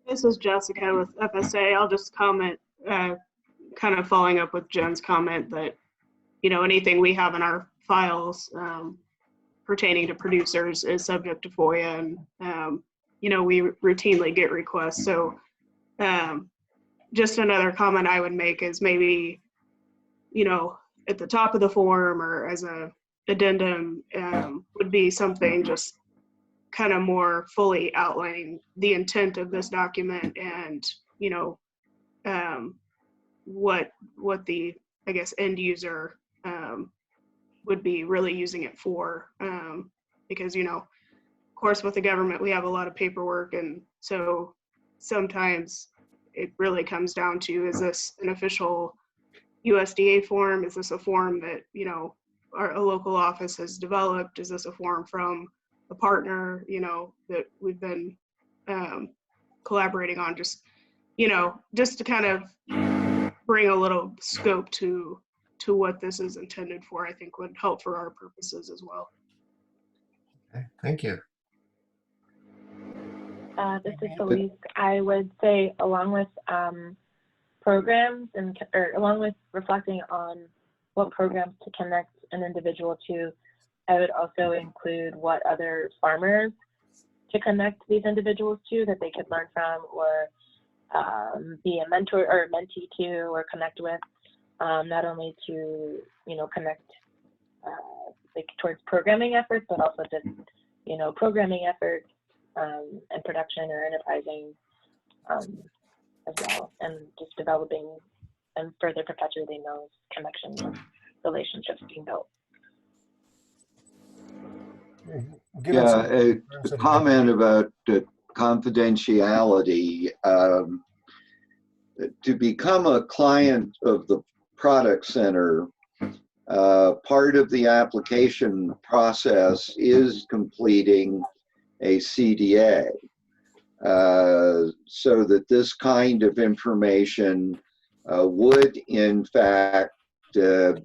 This is Jessica with FSA. I'll just comment, kind of following up with Jen's comment that, you know, anything we have in our files pertaining to producers is subject to FOIA, and you know, we routinely get requests. So just another comment I would make is maybe, you know, at the top of the form or as a addendum would be something just kind of more fully outlining the intent of this document and, you know, what the, I guess, end user would be really using it for. Because, you know, of course, with the government, we have a lot of paperwork. And so sometimes it really comes down to, is this an official USDA form? Is this a form that, you know, a local office has developed? Is this a form from a partner, you know, that we've been collaborating on? Just, you know, just to kind of bring a little scope to what this is intended for, I think would help for our purposes as well. Okay, thank you. This is Felice. I would say, along with programs or along with reflecting on what programs to connect an individual to, I would also include what other farmers to connect these individuals to that they could learn from or be a mentor or a mentee to or connect with, not only to, you know, connect like towards programming efforts, but also just, you know, programming efforts and production or enterprising as well, and just developing and further perpetuating those connections and relationships being built. Yeah, a comment about confidentiality. To become a client of the product center, part of the application process is completing a CDA, so that this kind of information would in fact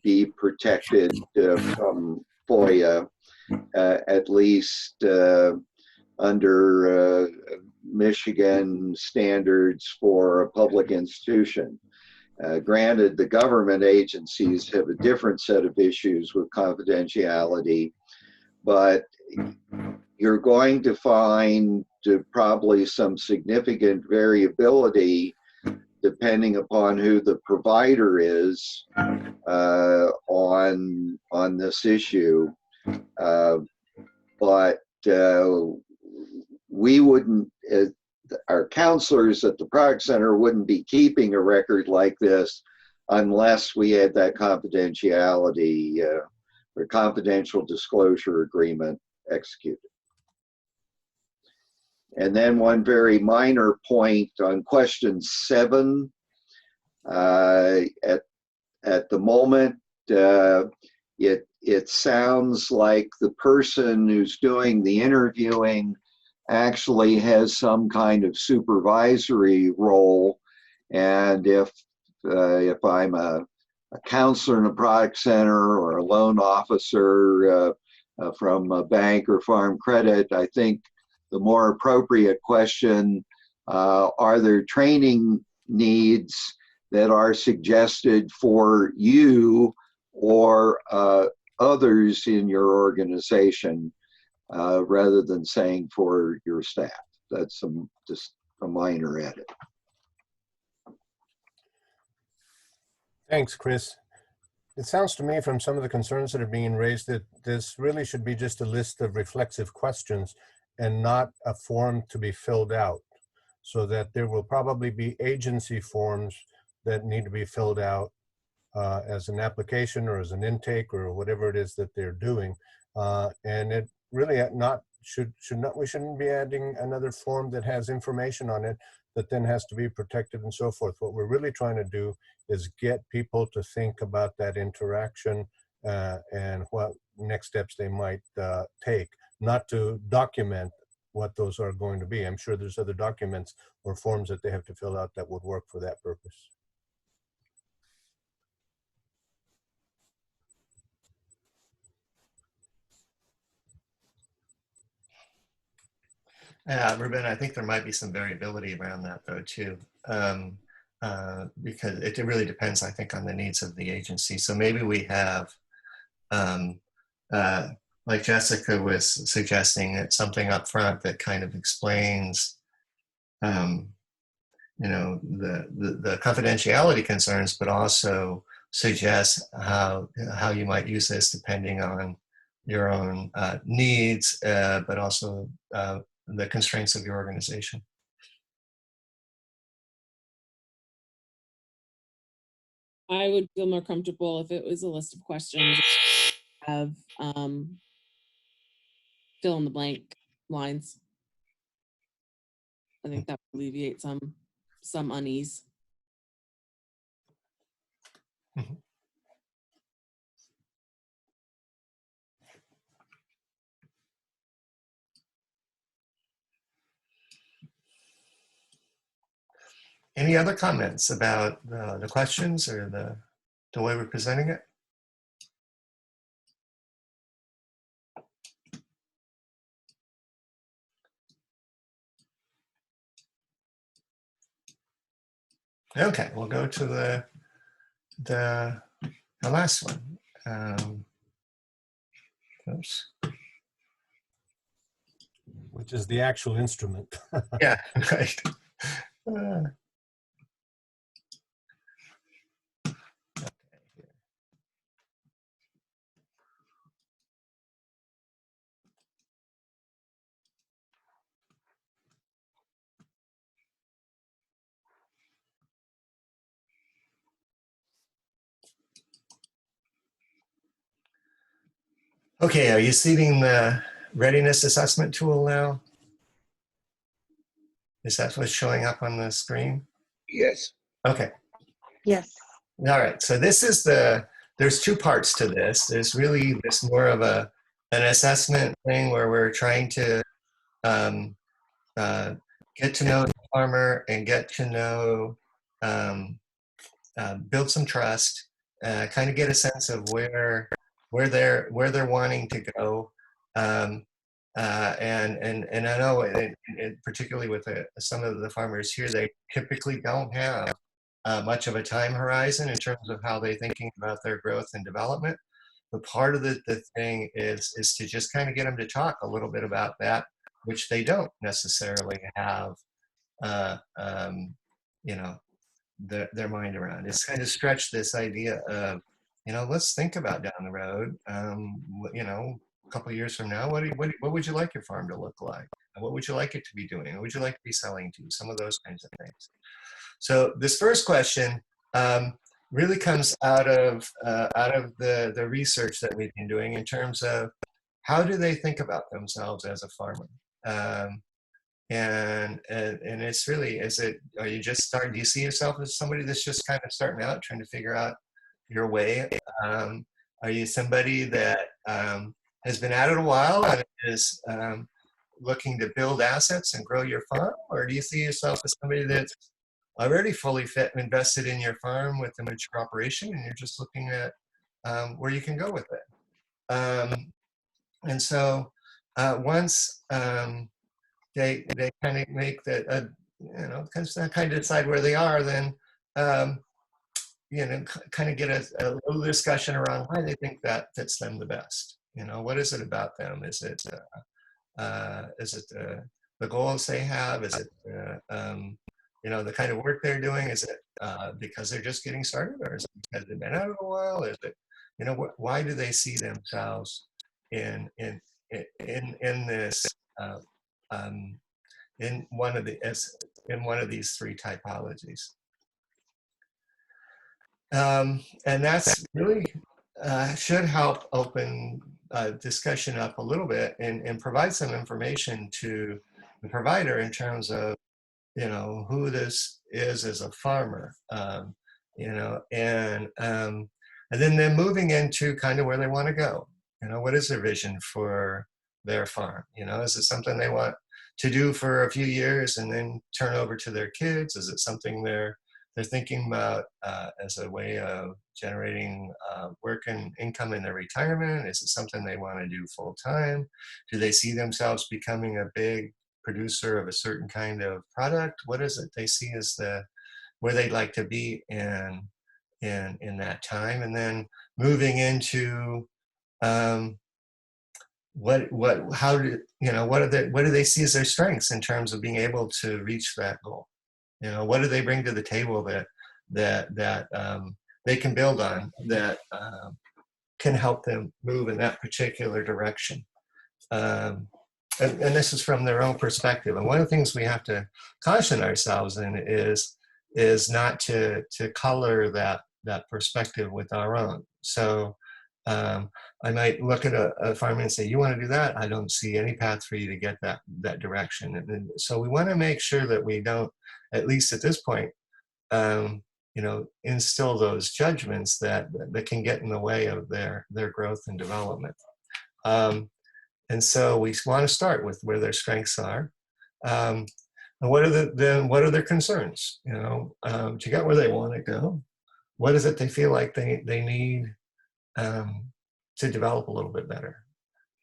be protected from FOIA, at least under Michigan standards for a public institution. Granted, the government agencies have a different set of issues with confidentiality, but you're going to find probably some significant variability depending upon who the provider is on this issue. But we wouldn't, our counselors at the product center wouldn't be keeping a record like this unless we had that confidentiality or confidential disclosure agreement executed. And then one very minor point on question 7. At the moment, it sounds like the person who's doing the interviewing actually has some kind of supervisory role. And if I'm a counselor in a product center or a loan officer from a bank or farm credit, I think the more appropriate question, are there training needs that are suggested for you or others in your organization, rather than saying for your staff? That's just a minor edit. Thanks, Chris. it sounds to me from some of the concerns that are being raised that this really should be just a list of reflexive questions and not a form to be filled out, so that there will probably be agency forms that need to be filled out as an application or as an intake or whatever it is that they're doing. And it really we shouldn't be adding another form that has information on it that then has to be protected and so forth. What we're really trying to do is get people to think about that interaction and what next steps they might take, not to document what those are going to be. I'm sure there's other documents or forms that they have to fill out that would work for that purpose. Ruben, I think there might be some variability around that though too, because it really depends, I think, on the needs of the agency. So maybe we have, like Jessica was suggesting, something up front that kind of explains, you know, the confidentiality concerns, but also suggests how you might use this depending on your own needs, but also the constraints of your organization. I would feel more comfortable if it was a list of questions of fill in the blank lines. I think that would alleviate some unease. Mm-hmm. Any other comments about the questions or the way we're presenting it? Okay, we'll go to the last one. Oops. Which is the actual instrument. Yeah, right. Okay, are you seeing the readiness assessment tool now? Is that what's showing up on the screen? Yes. Okay. Yes. All right, so this is there's two parts to this. There's really this more of an assessment thing where we're trying to get to know the farmer and get to know, build some trust, kind of get a sense of where they're wanting to go. And I know, particularly with some of the farmers here, they typically don't have much of a time horizon in terms of how they're thinking about their growth and development. But part of the thing is to just kind of get them to talk a little bit about that, which they don't necessarily have, you know, their mind around. It's kind of stretch this idea of, you know, let's think about down the road, you know, a couple of years from now, what would you like your farm to look like? What would you like it to be doing? What would you like to be selling to? Some of those kinds of things. So this first question really comes out of the research that we've been doing in terms of how do they think about themselves as a farmer. And it's really, are you just starting, do you see yourself as somebody that's just kind of starting out, trying to figure out your way? Are you somebody that has been at it a while and is looking to build assets and grow your farm? Or do you see yourself as somebody that's already fully invested in your farm with a mature operation and you're just looking at where you can go with it? And so once they kind of make that, you know, kind of decide where they are, then, you know, kind of get a little discussion around why they think that fits them the best. You know, what is it about them? Is it the goals they have? Is it, you know, the kind of work they're doing? Is it because they're just getting started, or is it because they've been at it a while? Is it you know, why do they see themselves in this in one of these three typologies. And that's really should help open discussion up a little bit and provide some information to the provider in terms of, you know, who this is as a farmer, you know, and then moving into kind of where they want to go. You know, what is their vision for their farm? You know, is it something they want to do for a few years and then turn over to their kids? Is it something they're thinking about as a way of generating work and income in their retirement? Is it something they want to do full time? Do they see themselves becoming a big producer of a certain kind of product? What is it they see as where they'd like to be in that time? And then moving into what do they see as their strengths in terms of being able to reach that goal? You know, what do they bring to the table that they can build on, that can help them move in that particular direction? And this is from their own perspective. And one of the things we have to caution ourselves in is not to color that perspective with our own. So I might look at a farmer and say, you want to do that? I don't see any path for you to get that direction. And so we want to make sure that we don't, at least at this point, you know, instill those judgments that can get in the way of their growth and development. And so we want to start with where their strengths are. And what are their concerns? You know, to get where they want to go, what is it they feel like they need to develop a little bit better?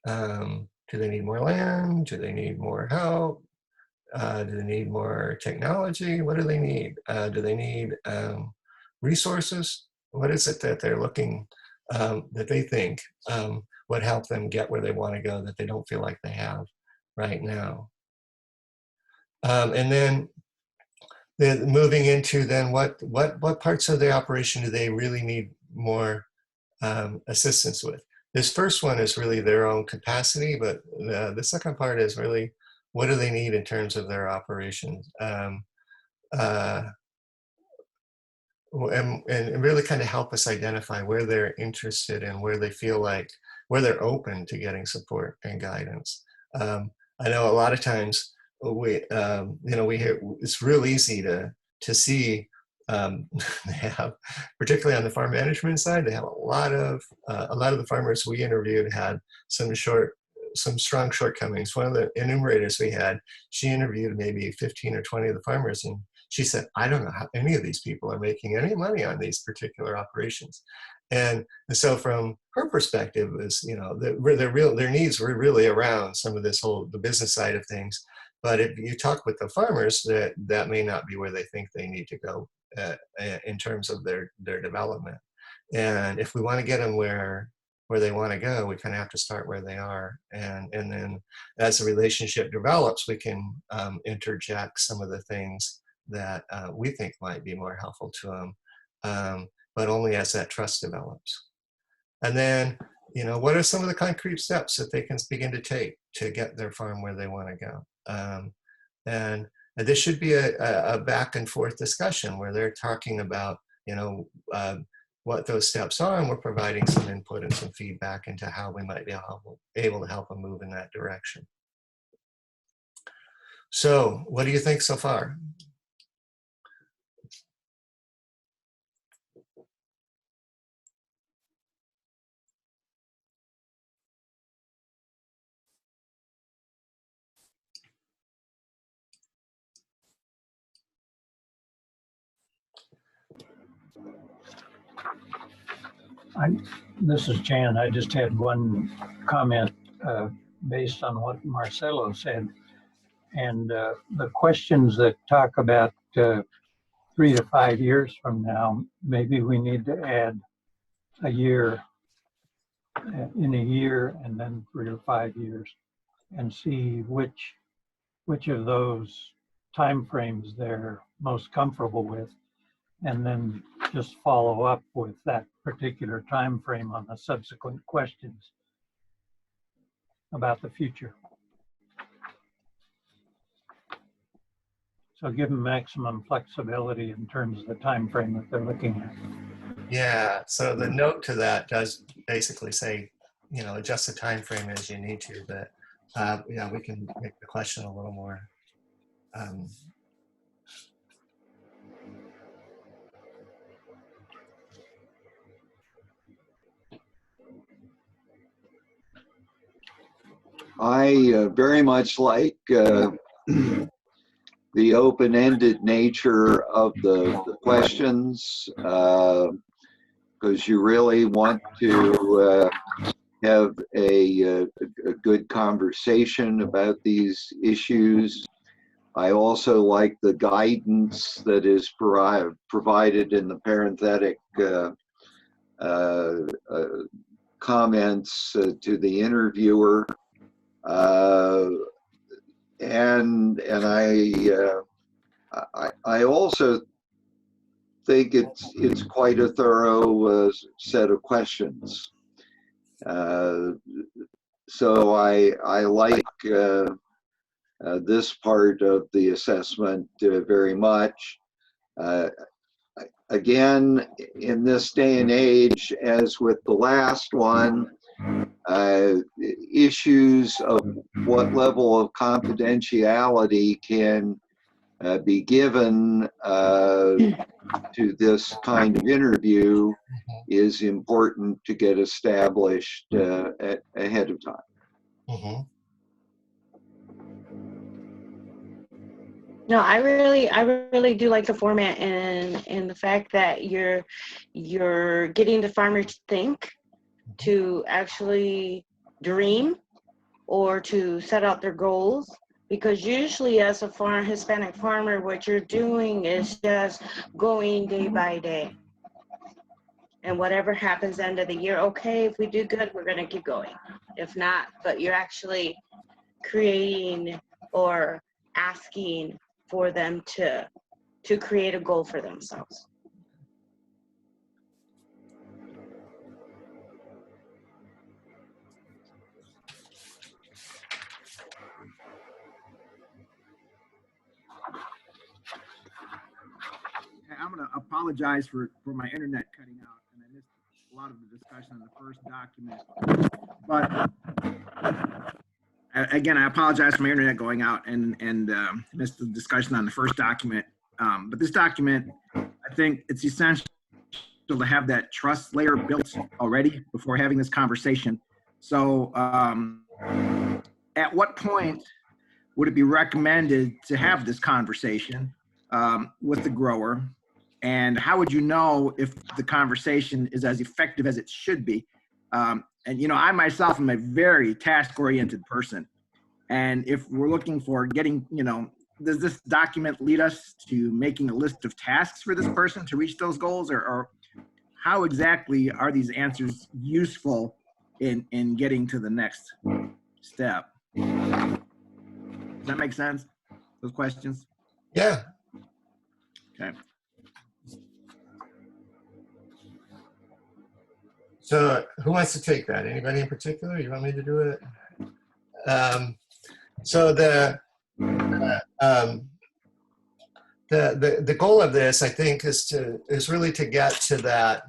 Do they need more land? Do they need more help? Do they need more technology? What do they need? Do they need resources? What is it that they're looking, that they think would help them get where they want to go that they don't feel like they have right now? And then moving into then what parts of the operation do they really need more assistance with? This first one is really their own capacity, but the second part is really what do they need in terms of their operations, and really kind of help us identify where they're interested and where they feel like where they're open to getting support and guidance. I know a lot of times we hear it's real easy to see. They have, particularly on the farm management side, they have a lot of the farmers we interviewed had some strong shortcomings. One of the enumerators we had, she interviewed maybe 15 or 20 of the farmers, and she said, I don't know how any of these people are making any money on these particular operations. And so from her perspective is, you know, their needs were really around some of the business side of things. But if you talk with the farmers, that may not be where they think they need to go in terms of their development. And if we want to get them where they want to go, we kind of have to start where they are. And then as the relationship develops, we can interject some of the things that we think might be more helpful to them, but only as that trust develops. And then, you know, what are some of the concrete steps that they can begin to take to get their farm where they want to go? And this should be a back and forth discussion where they're talking about, you know, what those steps are, and we're providing some input and some feedback into how we might be able to help them move in that direction. So what do you think so far? This is Jan. I just had one comment based on what Marcelo said. And the questions that talk about 3 to 5 years from now, maybe we need to add a year in a year and then 3 or 5 years and see which of those timeframes they're most comfortable with, and then just follow up with that particular time frame on the subsequent questions about the future. So give them maximum flexibility in terms of the time frame that they're looking at. Yeah, so the note to that does basically say, you know, adjust the time frame as you need to, but yeah, we can make the question a little more I very much like the open-ended nature of the questions, because you really want to have a good conversation about these issues. I also like the guidance that is provided in the parenthetic comments to the interviewer. And I also think it's quite a thorough set of questions. So I like this part of the assessment very much. Again, in this day and age, as with the last one, issues of what level of confidentiality can be given to this kind of interview is important to get established ahead of time. Mm-hmm. No, I really do like the format and the fact that you're getting the farmer to think, to actually dream, or to set out their goals. Because usually as a Hispanic farmer, what you're doing is just going day by day. And whatever happens end of the year, okay, if we do good, we're gonna keep going. If not, but you're actually creating or asking for them to create a goal for themselves. I'm going to apologize for my internet cutting out, and I missed a lot of the discussion on the first document. But again, I apologize for my internet going out and missed the discussion on the first document. But this document, I think it's essential to have that trust layer built already before having this conversation. So at what point would it be recommended to have this conversation with the grower? And how would you know if the conversation is as effective as it should be? And, you know, I myself am a very task-oriented person. And if we're looking for getting, you know, does this document lead us to making a list of tasks for this person to reach those goals? Or how exactly are these answers useful in getting to the next step? Does that make sense? Those questions? Yeah. Okay. So who wants to take that? Anybody in particular? You want me to do it? So the goal of this, I think, is really to get to that,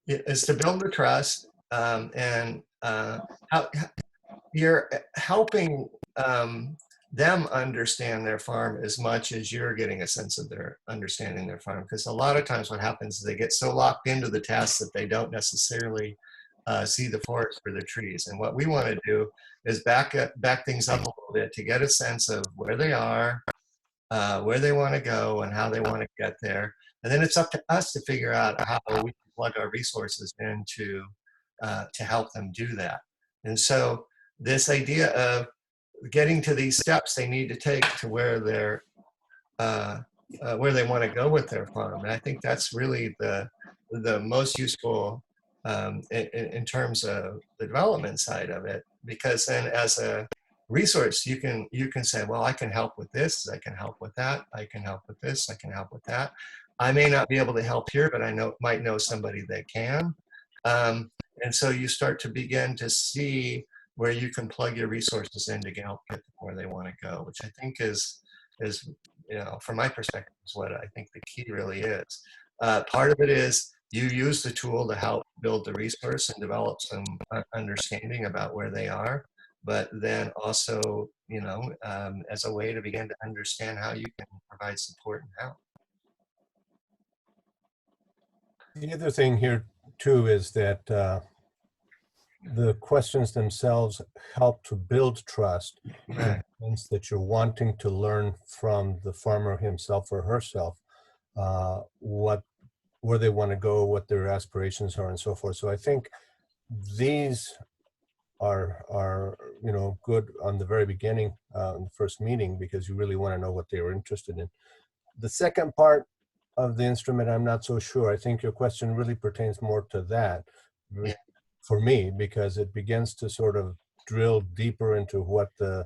is to build the trust, and how you're helping them understand their farm as much as you're getting a sense of their understanding their farm. Because a lot of times what happens is they get so locked into the tasks that they don't necessarily see the forest for the trees. And what we want to do is back things up a little bit to get a sense of where they are, where they want to go, and how they want to get there. And then it's up to us to figure out how we can plug our resources in to help them do that. And so this idea of getting to these steps they need to take to where they want to go with their farm. And I think that's really the most useful in terms of the development side of it, because then as a resource you can say, well, I can help with this, I can help with that, I can help with this, I can help with that. I may not be able to help here, but I might know somebody that can. And so you start to begin to see where you can plug your resources in to help get them where they want to go, which I think is, from my perspective, is what I think the key really is. Part of it is you use the tool to help build the resource and develop some understanding about where they are, but then also, as a way to begin to understand how you can provide support and help. The other thing here too is that the questions themselves help to build trust, in the sense that you're wanting to learn from the farmer himself or herself where they want to go, what their aspirations are, and so forth. So I think these are good on the very beginning, in the first meeting, because you really want to know what they were interested in. The second part of the instrument, I'm not so sure. I think your question really pertains more to that for me, because it begins to sort of drill deeper into what the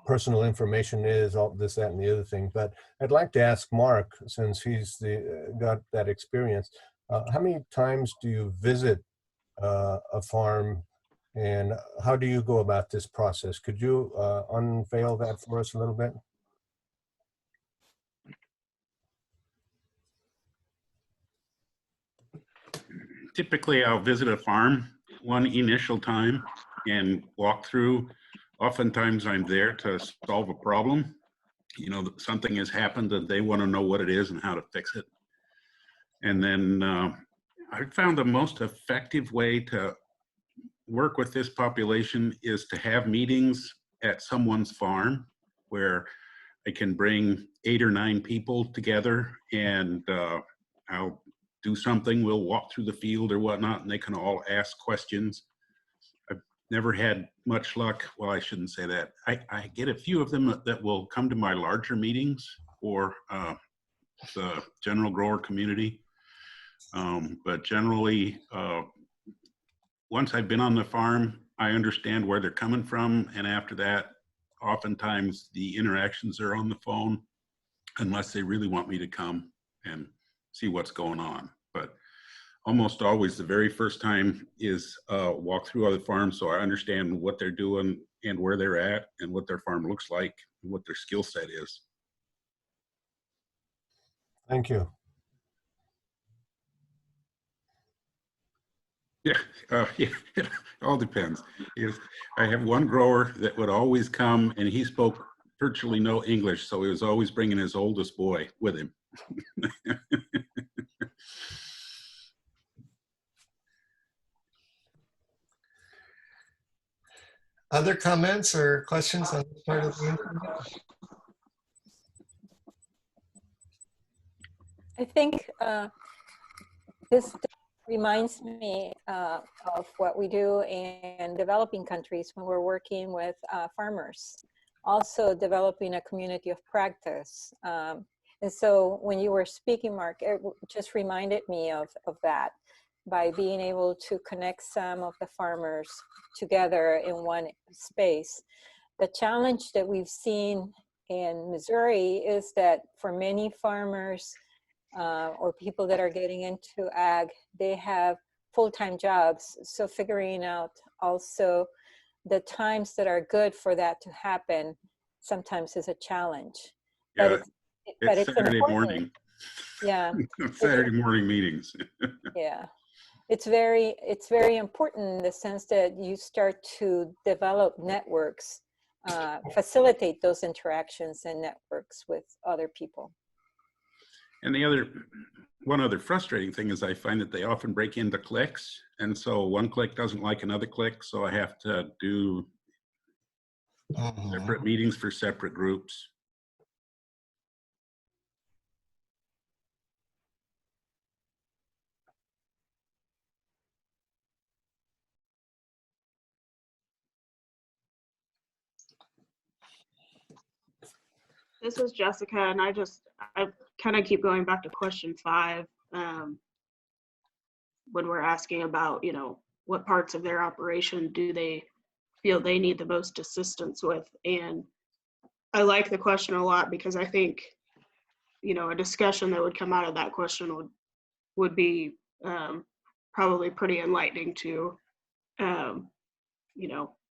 personal information is, all this, that, and the other thing. But I'd like to ask Mark, since he's got that experience, how many times do you visit a farm, and how do you go about this process? Could you unveil that for us a little bit? Typically, I'll visit a farm one initial time and walk through. Oftentimes, I'm there to solve a problem. Something has happened and they want to know what it is and how to fix it. And then I found the most effective way to work with this population is to have meetings at someone's farm where I can bring 8 or 9 people together, and I'll do something. We'll walk through the field or whatnot, and they can all ask questions. I've never had much luck. Well, I shouldn't say that. I get a few of them that will come to my larger meetings or the general grower community. But generally, once I've been on the farm, I understand where they're coming from. And after that, oftentimes the interactions are on the phone, unless they really want me to come and see what's going on. But almost always the very first time is walk through other farms, so I understand what they're doing and where they're at and what their farm looks like and what their skill set is. Thank you. Yeah, it all depends. I have one grower that would always come, and he spoke virtually no English, so he was always bringing his oldest boy with him. Other comments or questions on this part of the interview? I think this reminds me of what we do in developing countries when we're working with farmers, also developing a community of practice. And so when you were speaking, Mark, it just reminded me of that, by being able to connect some of the farmers together in one space. The challenge that we've seen in Missouri is that for many farmers or people that are getting into ag, they have full-time jobs. So figuring out also the times that are good for that to happen sometimes is a challenge. Yeah, but it's Saturday morning. Yeah. Saturday morning meetings. Yeah. It's very important in the sense that you start to develop networks, facilitate those interactions and networks with other people. And one other frustrating thing is I find that they often break into cliques. And so one clique doesn't like another clique. So I have to do separate meetings for separate groups. This is Jessica, and I kind of keep going back to question 5 when we're asking about, what parts of their operation do they feel they need the most assistance with. And I like the question a lot because I think, a discussion that would come out of that question would be probably pretty enlightening to,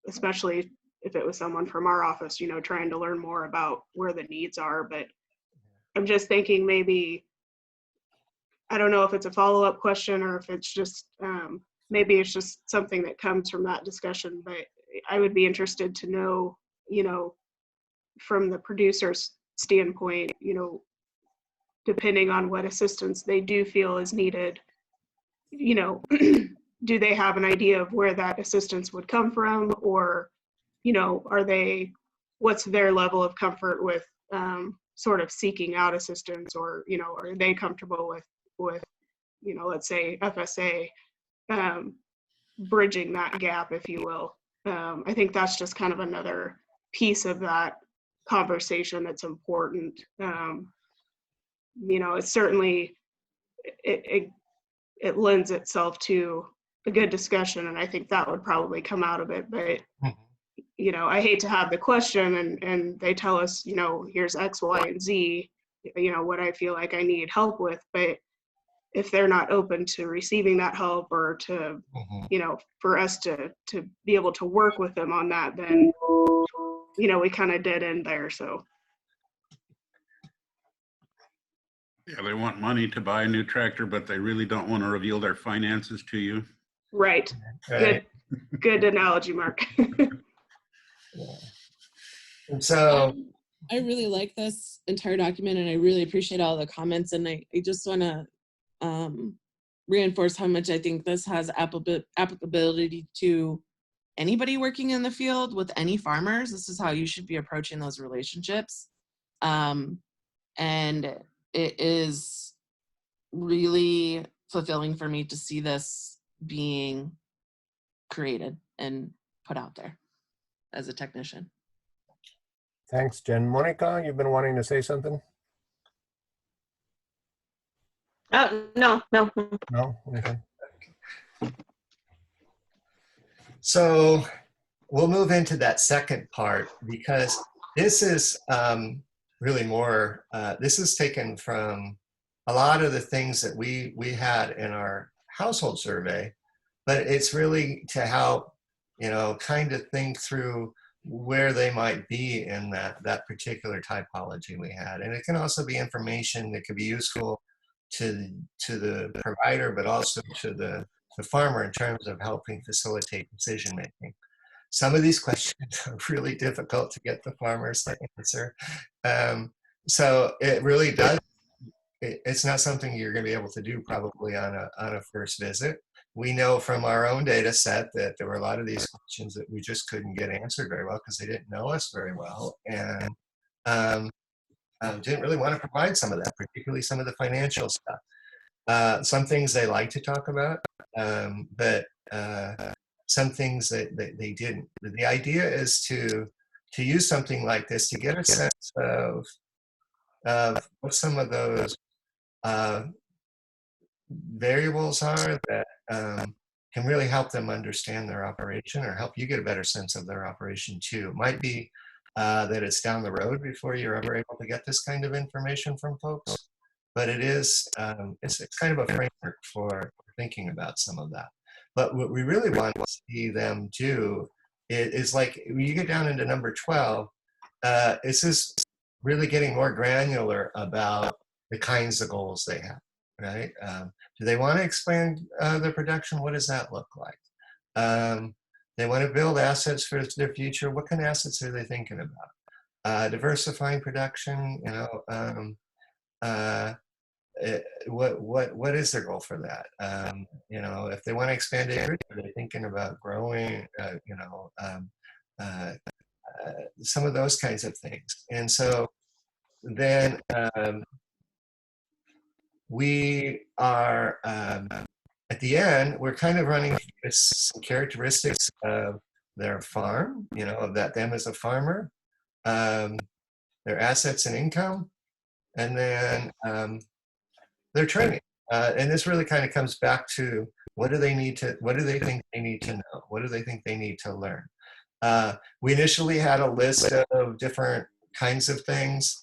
especially if it was someone from our office, trying to learn more about where the needs are. But I'm just thinking maybe, I don't know if it's a follow-up question or if it's just, maybe it's just something that comes from that discussion, but I would be interested to know, from the producer's standpoint, depending on what assistance they do feel is needed, do they have an idea of where that assistance would come from, or, what's their level of comfort with sort of seeking out assistance, or, are they comfortable with, let's say FSA bridging that gap, if you will. I think that's just kind of another piece of that conversation that's important. It's certainly, it lends itself to a good discussion, and I think that would probably come out of it. But I hate to have the question and they tell us, here's X, Y, and Z, what I feel like I need help with. But if they're not open to receiving that help, or to, for us to be able to work with them on that, then, we kind of dead end there. So. Yeah, they want money to buy a new tractor, but they really don't want to reveal their finances to you. Right. Good analogy, Mark. And so I really like this entire document, and I really appreciate all the comments, and I just want to reinforce how much I think this has applicability to anybody working in the field with any farmers. This is how you should be approaching those relationships. And it is really fulfilling for me to see this being created and put out there as a technician. Thanks, Jen. Monica, you've been wanting to say something? No. No? Okay. So we'll move into that second part, because this is really more, this is taken from a lot of the things that we had in our household survey, but it's really to help, kind of think through where they might be in that particular typology we had. And it can also be information that could be useful to the provider, but also to the farmer in terms of helping facilitate decision making. Some of these questions are really difficult to get the farmers to answer. So it really does, it's not something you're going to be able to do probably on a first visit. We know from our own data set that there were a lot of these questions that we just couldn't get answered very well because they didn't know us very well, and didn't really want to provide some of that, particularly some of the financial stuff. Some things they like to talk about, but some things that they didn't. The idea is to use something like this to get a sense of what some of those variables are that can really help them understand their operation, or help you get a better sense of their operation too. It might be that it's down the road before you're ever able to get this kind of information from folks, but it is, it's kind of a framework for thinking about some of that. But what we really want to see them do is like, when you get down into number 12, it's just really getting more granular about the kinds of goals they have, right? Do they want to expand their production? What does that look like? They want to build assets for their future. What kind of assets are they thinking about? Diversifying production, what is their goal for that? If they want to expand acreage, are they thinking about growing, some of those kinds of things. And so then we are, at the end, we're kind of running some characteristics of their farm, of them as a farmer, their assets and income, and then their training. And this really kind of comes back to, what do they think they need to know? What do they think they need to learn? We initially had a list of different kinds of things,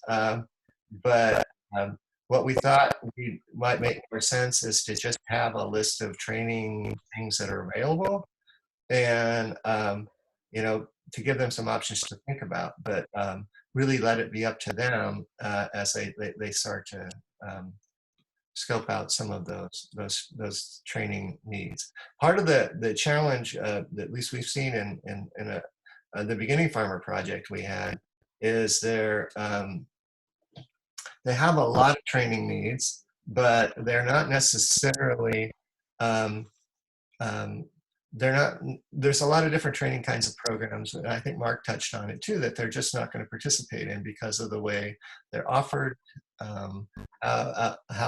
but what we thought might make more sense is to just have a list of training things that are available, and to give them some options to think about, but really let it be up to them as they start to scope out some of those training needs. Part of the challenge that at least we've seen in the beginning farmer project we had is they have a lot of training needs, but they're not necessarily there's a lot of different training kinds of programs, and I think Mark touched on it too, that they're just not going to participate in because of the way they're offered, how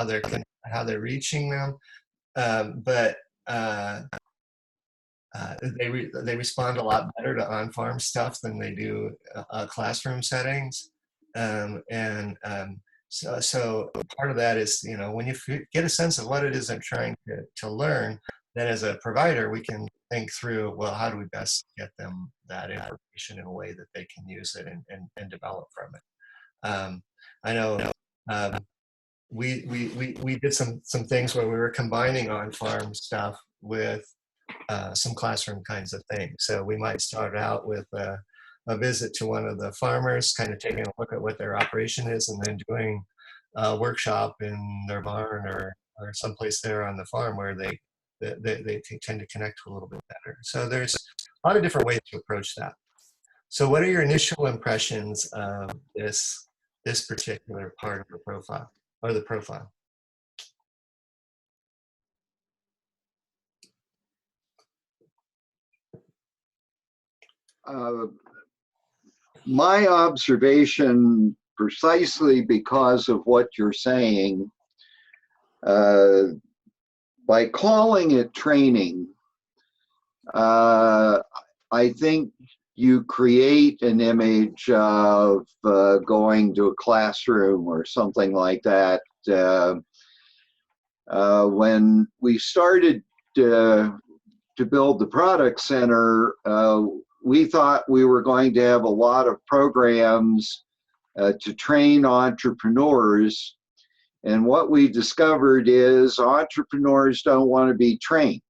they're reaching them, but they respond a lot better to on-farm stuff than they do classroom settings, so part of that is, when you get a sense of what it is they're trying to learn, then as a provider, we can think through, well, how do we best get them that information in a way that they can use it and develop from it. I know we did some things where we were combining on-farm stuff with some classroom kinds of things. So we might start out with a visit to one of the farmers, kind of taking a look at what their operation is, and then doing a workshop in their barn or someplace there on the farm where they tend to connect a little bit better. So there's a lot of different ways to approach that. So what are your initial impressions of this particular part of the profile, or the profile? My observation, precisely because of what you're saying, by calling it training, I think you create an image of going to a classroom or something like that. When we started to build the product center, we thought we were going to have a lot of programs to train entrepreneurs. And what we discovered is entrepreneurs don't want to be trained.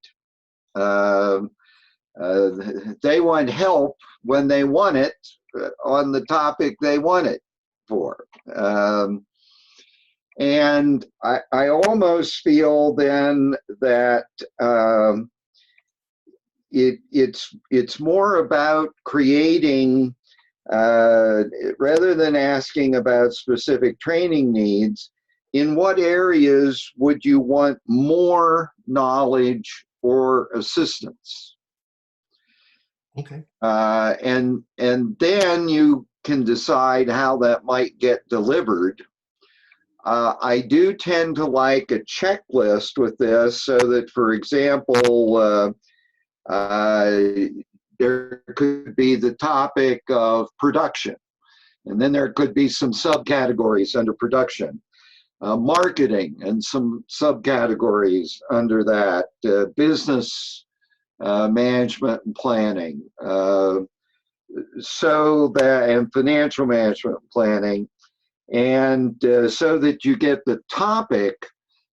They want help when they want it on the topic they want it for. And I almost feel then that it's more about creating, rather than asking about specific training needs, in what areas would you want more knowledge or assistance? Okay. And then you can decide how that might get delivered. I do tend to like a checklist with this, so that, for example, there could be the topic of production, and then there could be some subcategories under production. Marketing and some subcategories under that, business management and planning, and financial management and planning, and so that you get the topic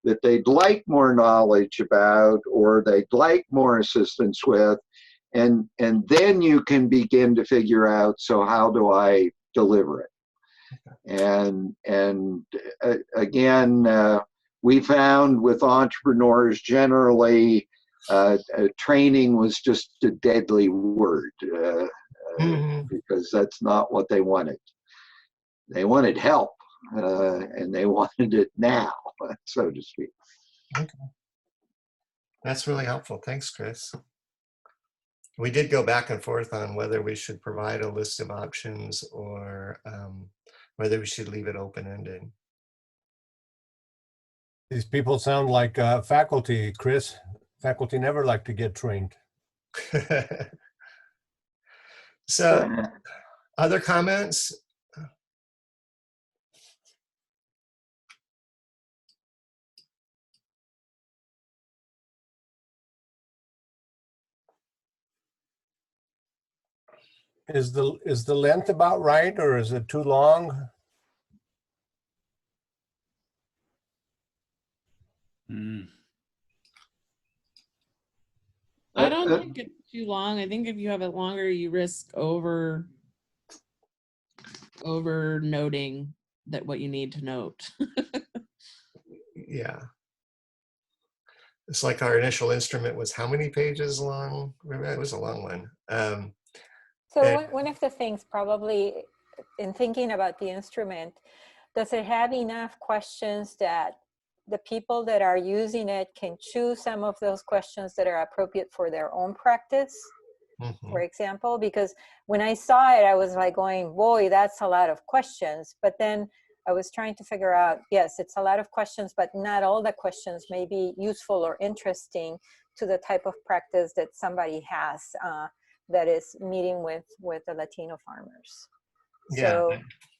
that they'd like more knowledge about or they'd like more assistance with, and then you can begin to figure out, so how do I deliver it? And again, we found with entrepreneurs generally, training was just a deadly word because that's not what they wanted. They wanted help, and they wanted it now, so to speak. Okay. That's really helpful. Thanks, Chris. We did go back and forth on whether we should provide a list of options or whether we should leave it open-ended. These people sound like faculty, Chris. Faculty never like to get trained. So, other comments? Is the length about right, or is it too long? Mm. I don't think it's too long. I think if you have it longer, you risk over noting that what you need to note. Yeah. It's like our initial instrument was how many pages long? It was a long one. So one of the things probably in thinking about the instrument, does it have enough questions that the people that are using it can choose some of those questions that are appropriate for their own practice? For example, because when I saw it, I was like going, boy, that's a lot of questions. But then I was trying to figure out, yes, it's a lot of questions, but not all the questions may be useful or interesting to the type of practice that somebody has that is meeting with the Latino farmers. So,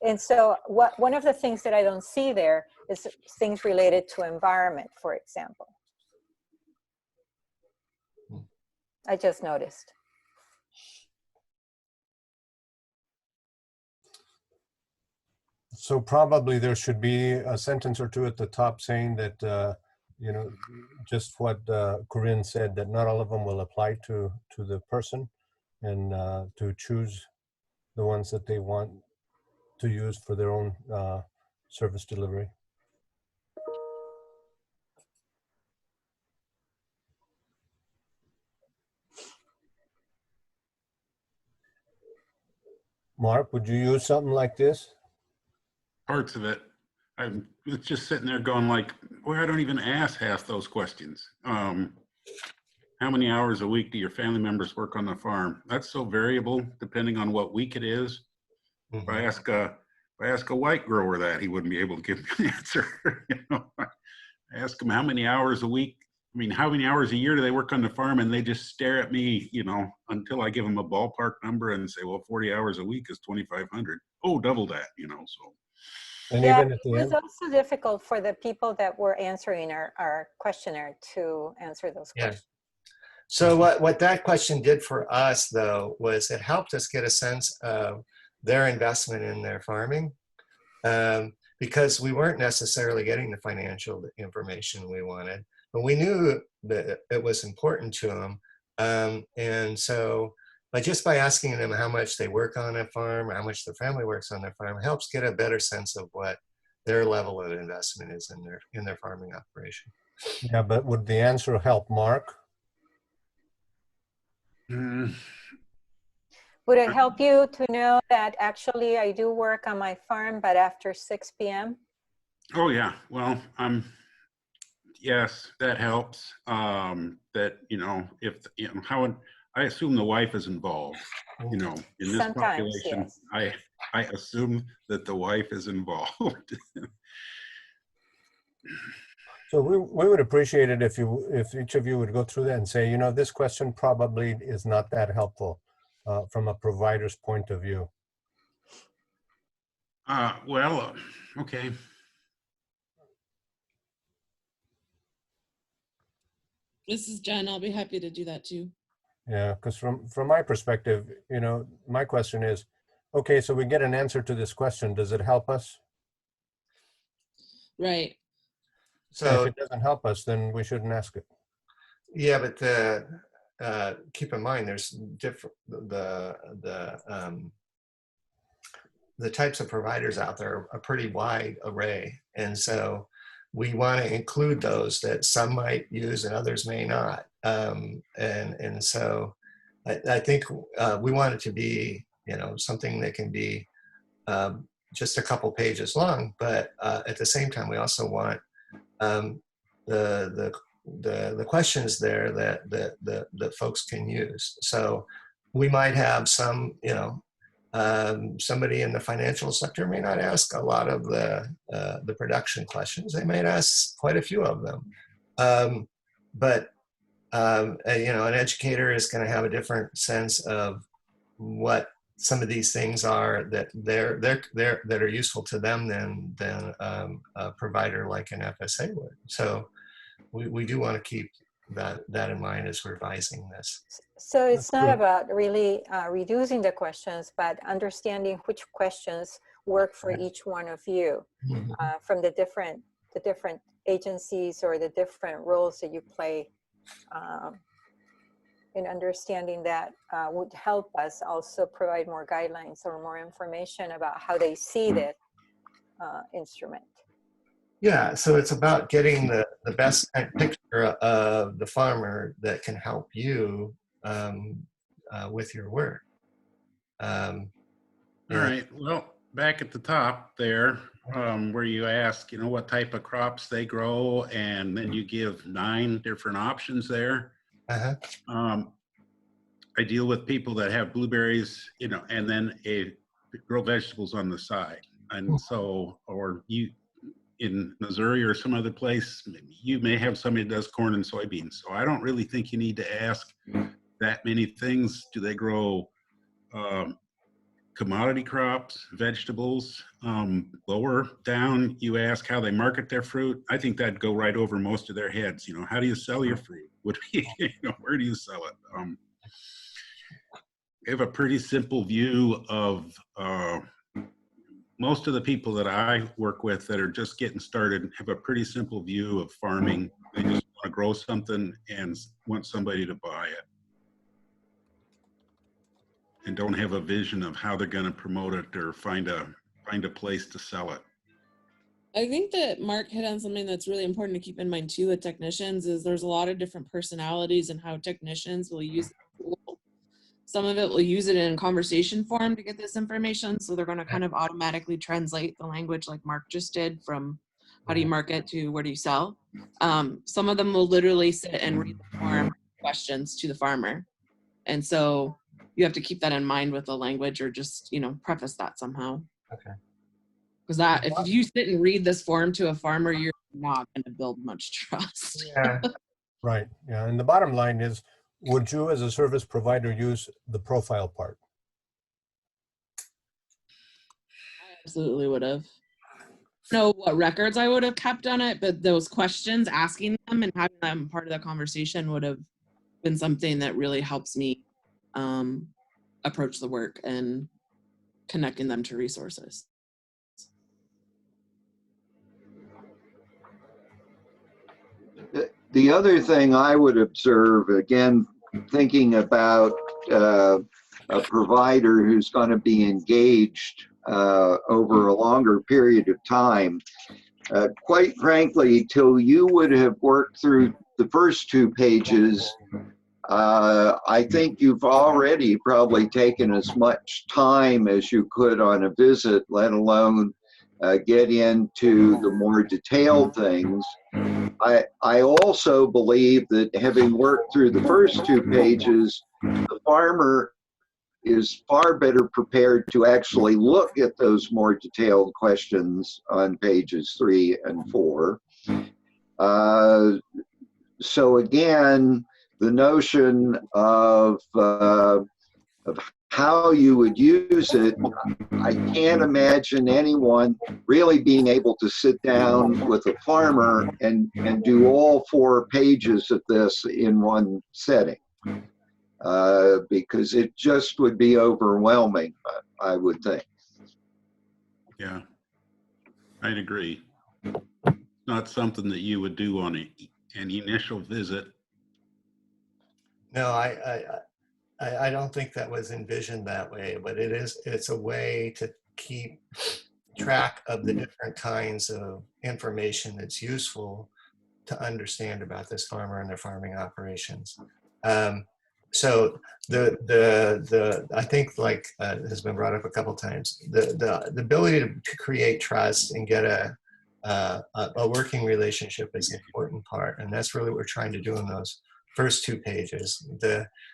and so one of the things that I don't see there is things related to environment, for example. I just noticed. So probably there should be a sentence or two at the top saying that, you know, just what Corinne said, that not all of them will apply to the person, and to choose the ones that they want to use for their own service delivery. Mark, would you use something like this? Parts of it. I'm just sitting there going like, well, I don't even ask half those questions. How many hours a week do your family members work on the farm? That's so variable depending on what week it is. If I ask a white grower that, he wouldn't be able to give me an answer. You know, I ask him how many hours a week. I mean, how many hours a year do they work on the farm? And they just stare at me, you know, until I give them a ballpark number and say, well, 40 hours a week is 2,500. Oh, double that, you know, so. And yeah, even at the it was end, also difficult for the people that were answering our questionnaire to answer those questions. So what that question did for us, though, was it helped us get a sense of their investment in their farming, because we weren't necessarily getting the financial information we wanted, but we knew that it was important to them. And so just by asking them how much they work on a farm, how much their family works on their farm, helps get a better sense of what their level of investment is in their farming operation. yeah, but would the answer help Mark? Would it help you to know that actually I do work on my farm, but after 6 p.m.? Oh yeah, well, yes, that helps. That, you know, if, you know, how, I assume the wife is involved, you know, in this Sometimes, population. yes. I assume that the wife is involved. So we would appreciate it if each of you would go through that and say, you know, this question probably is not that helpful from a provider's point of view. Well, okay. This is Jen. I'll be happy to do that too. Yeah, because from my perspective, you know, my question is, okay, so we get an answer to this question. Does it help us? Right. So if it doesn't help us, then we shouldn't ask it. Yeah, but keep in mind, there's different the types of providers out there are a pretty wide array, and so we want to include those that some might use and others may not. And so I think we want it to be, you know, something that can be just a couple pages long, but at the same time, we also want the questions there that folks can use. So we might have some, you know, somebody in the financial sector may not ask a lot of the production questions. They might ask quite a few of them. But you know, an educator is going to have a different sense of what some of these things are that that are useful to them than a provider like an FSA would. So we do want to keep that in mind as we're revising this. So it's not about really reducing the questions, but understanding which questions work for each one of you from the different agencies or the different roles that you play in understanding that would help us also provide more guidelines or more information about how they see that instrument. Yeah, so it's about getting the best picture of the farmer that can help you with your work. All right. Well, back at the top there, where you ask, what type of crops they grow, and then you give 9 different options there. I deal with people that have blueberries, and then grow vegetables on the side. And so, or you in Missouri or some other place, you may have somebody that does corn and soybeans. So I don't really think you need to ask that many things. Do they grow commodity crops, vegetables? Lower down, you ask how they market their fruit. I think that'd go right over most of their heads. How do you sell your fruit? Where do you sell it? I have a pretty simple view of most of the people that I work with that are just getting started have a pretty simple view of farming. They just want to grow something and want somebody to buy it, and don't have a vision of how they're going to promote it or find a place to sell it. I think that Mark hit on something that's really important to keep in mind too with technicians is there's a lot of different personalities and how technicians will use the tool. Some of it will use it in conversation form to get this information. So they're going to kind of automatically translate the language like Mark just did from how do you market to where do you sell. Some of them will literally sit and read the form questions to the farmer. And so you have to keep that in mind with the language or just, preface that somehow. Okay. Because if you sit and read this form to a farmer, you're not going to build much trust. Yeah. Right. Yeah. And the bottom line is, would you as a service provider use the profile part? I absolutely would have. Know what records I would have kept on it, but those questions, asking them and having them part of the conversation would have been something that really helps me approach the work and connecting them to resources. The other thing I would observe, again, thinking about a provider who's going to be engaged over a longer period of time, quite frankly, till you would have worked through the first 2 pages, I think you've already probably taken as much time as you could on a visit, let alone get into the more detailed things. I also believe that having worked through the first 2 pages, the farmer is far better prepared to actually look at those more detailed questions on pages 3 and 4. So again, the notion of how you would use it, I can't imagine anyone really being able to sit down with a farmer and do all 4 pages of this in one setting, because it just would be overwhelming, I would think. Yeah, I'd agree. Not something that you would do on an initial visit. No, I don't think that was envisioned that way, but it's a way to keep track of the different kinds of information that's useful to understand about this farmer and their farming operations. So I think, like has been brought up a couple times, the ability to create trust and get a working relationship is an important part, and that's really what we're trying to do in those first 2 pages.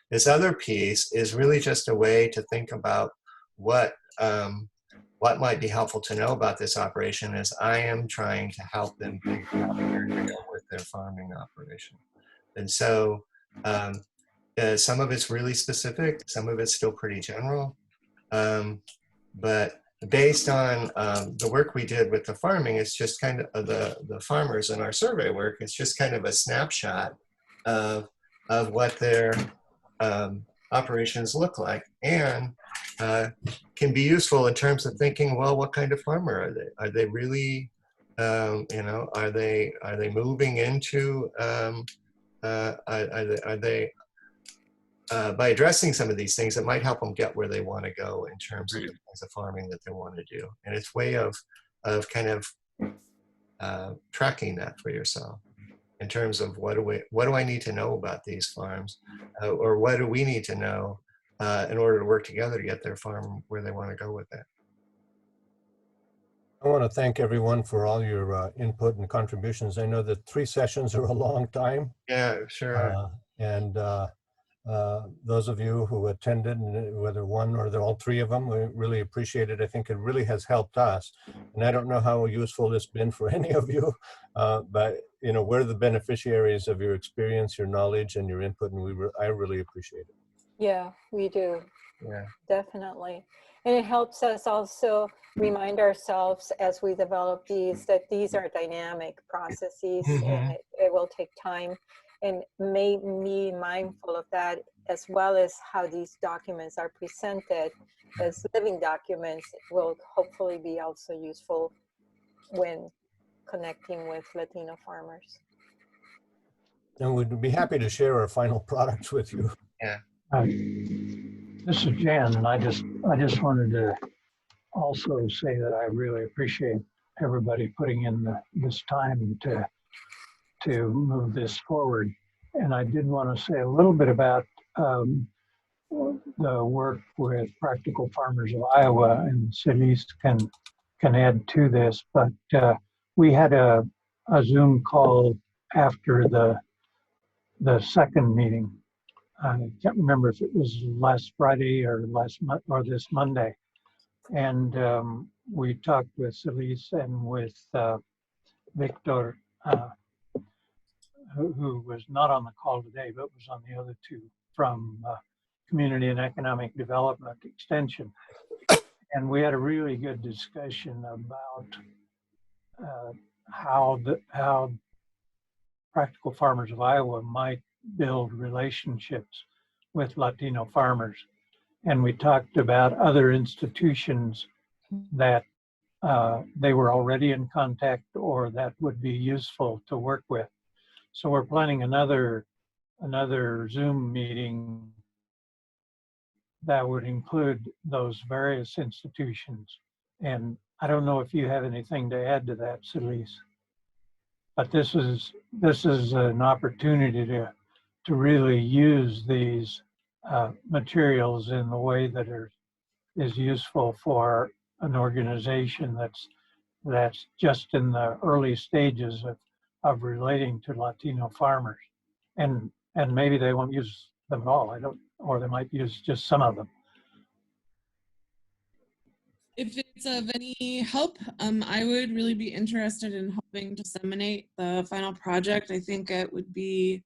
This other piece is really just a way to think about what might be helpful to know about this operation as I am trying to help them figure out where to go with their farming operation. And so some of it's really specific, some of it's still pretty general. But based on the work we did with the farming, it's just kind of the farmers in our survey work, it's just kind of a snapshot of what their operations look like, and can be useful in terms of thinking, well, what kind of farmer are they? Are they really You know, are they moving into are they by addressing some of these things, it might help them get where they want to go in terms of the kinds of farming that they want to do. And it's a way of kind of tracking that for yourself in terms of what do I need to know about these farms, or what do we need to know in order to work together to get their farm where they want to go with it. I want to thank everyone for all your input and contributions. I know that 3 sessions are a long time. Yeah, sure. And those of you who attended, whether one or all 3 of them, we really appreciate it. I think it really has helped us. And I don't know how useful it's been for any of you, but you know, we're the beneficiaries of your experience, your knowledge, and your input, and I really appreciate it. Yeah, we do. Yeah, definitely. And it helps us also remind ourselves as we develop these that these are dynamic processes, and it will take time, and may be mindful of that, as well as how these documents are presented as living documents will hopefully be also useful when connecting with Latino farmers. And we'd be happy to share our final products with you. Yeah. This is Jan, and I just wanted to also say that I really appreciate everybody putting in this time to move this forward. And I did want to say a little bit about the work with Practical Farmers of Iowa, and Celise can add to this. But we had a Zoom call after the second meeting. I can't remember if it was last Friday or this Monday. And we talked with Celise and with Victor, who was not on the call today, but was on the other 2 from Community and Economic Development Extension. And we had a really good discussion about how Practical Farmers of Iowa might build relationships with Latino farmers. And we talked about other institutions that they were already in contact or that would be useful to work with. So we're planning another Zoom meeting that would include those various institutions. And I don't know if you have anything to add to that, Celise, but this is an opportunity to really use these materials in the way that is useful for an organization that's just in the early stages of relating to Latino farmers. And maybe they won't use them at all. Or they might use just some of them. If it's of any help, I would really be interested in helping disseminate the final project. I think it would be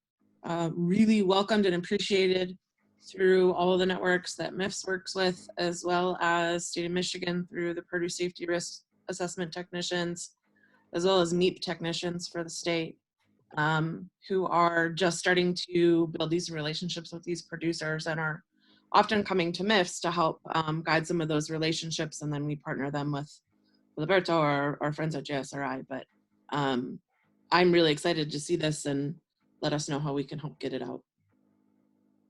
really welcomed and appreciated through all of the networks that MIFS works with, as well as State of Michigan through the Produce Safety Risk Assessment technicians, as well as MEEP technicians for the state, who are just starting to build these relationships with these producers and are often coming to MIFS to help guide some of those relationships, and then we partner them with Alberto or our friends at JSRI. But I'm really excited to see this, and let us know how we can help get it out.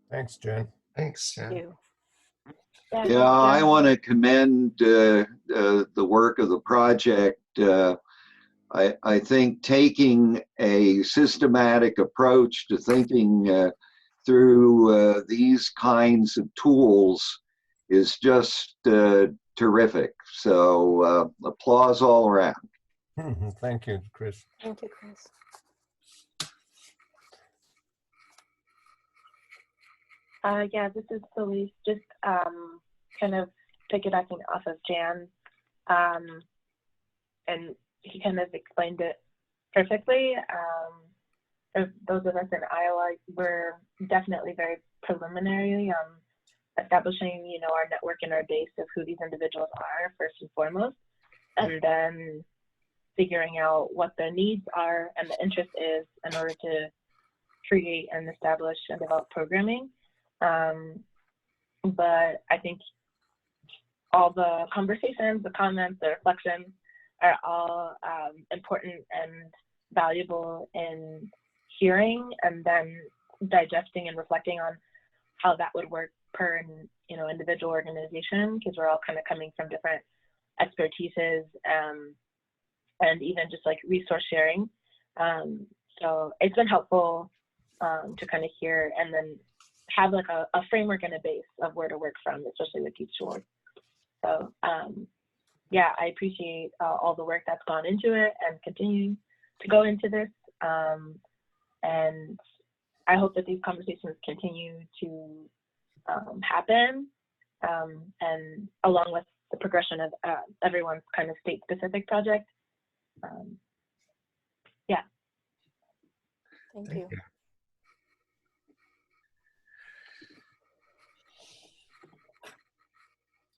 Thanks, Jen. Thanks, Jen. Yeah, I want to commend the work of the project. I think taking a systematic approach to thinking through these kinds of tools is just terrific. So applause all around. Thank you, Chris. Thank you, Chris. Yeah, this is Celise, just kind of piggybacking off of Jan, and he kind of explained it perfectly. Those of us in Iowa, we're definitely very preliminary establishing, our network and our base of who these individuals are first and foremost, and then figuring out what their needs are and the interest is in order to create and establish and develop programming. But I think all the conversations, the comments, the reflections are all important and valuable in hearing and then digesting and reflecting on how that would work per individual organization, because we're all kind of coming from different expertises and even just like resource sharing. So it's been helpful to kind of hear and then have like a framework and a base of where to work from, especially with each org. So yeah, I appreciate all the work that's gone into it and continuing to go into this. And I hope that these conversations continue to happen, and along with the progression of everyone's kind of state-specific project. Yeah. Thank you.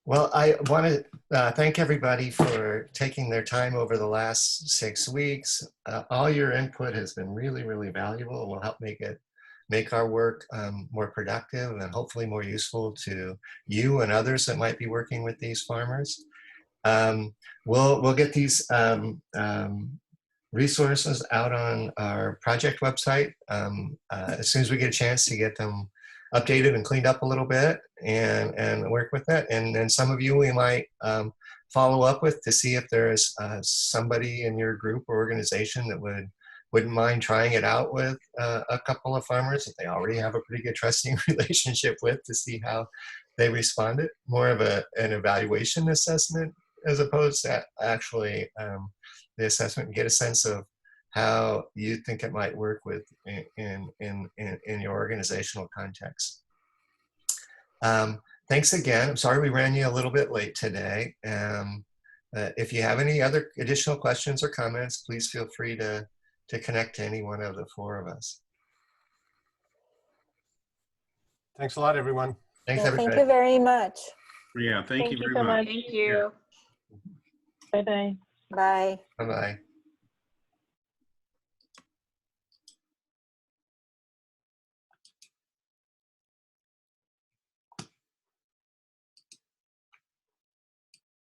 Well, I want to thank everybody for taking their time over the last 6 weeks. All your input has been really, really valuable and will help make our work more productive and hopefully more useful to you and others that might be working with these farmers. We'll get these resources out on our project website as soon as we get a chance to get them updated and cleaned up a little bit and work with it. And then some of you we might follow up with to see if there's somebody in your group or organization that wouldn't mind trying it out with a couple of farmers that they already have a pretty good trusting relationship with, to see how they responded. More of an evaluation assessment as opposed to actually the assessment, and get a sense of how you think it might work with in your organizational context. Thanks again. I'm sorry we ran you a little bit late today. If you have any other additional questions or comments, please feel free to connect to any one of the four of us. Thanks a lot, everyone. Thanks, Yeah, everybody. thank you very much. Yeah, thank you very so much. much. Thank you. Bye-bye. Bye. Bye-bye.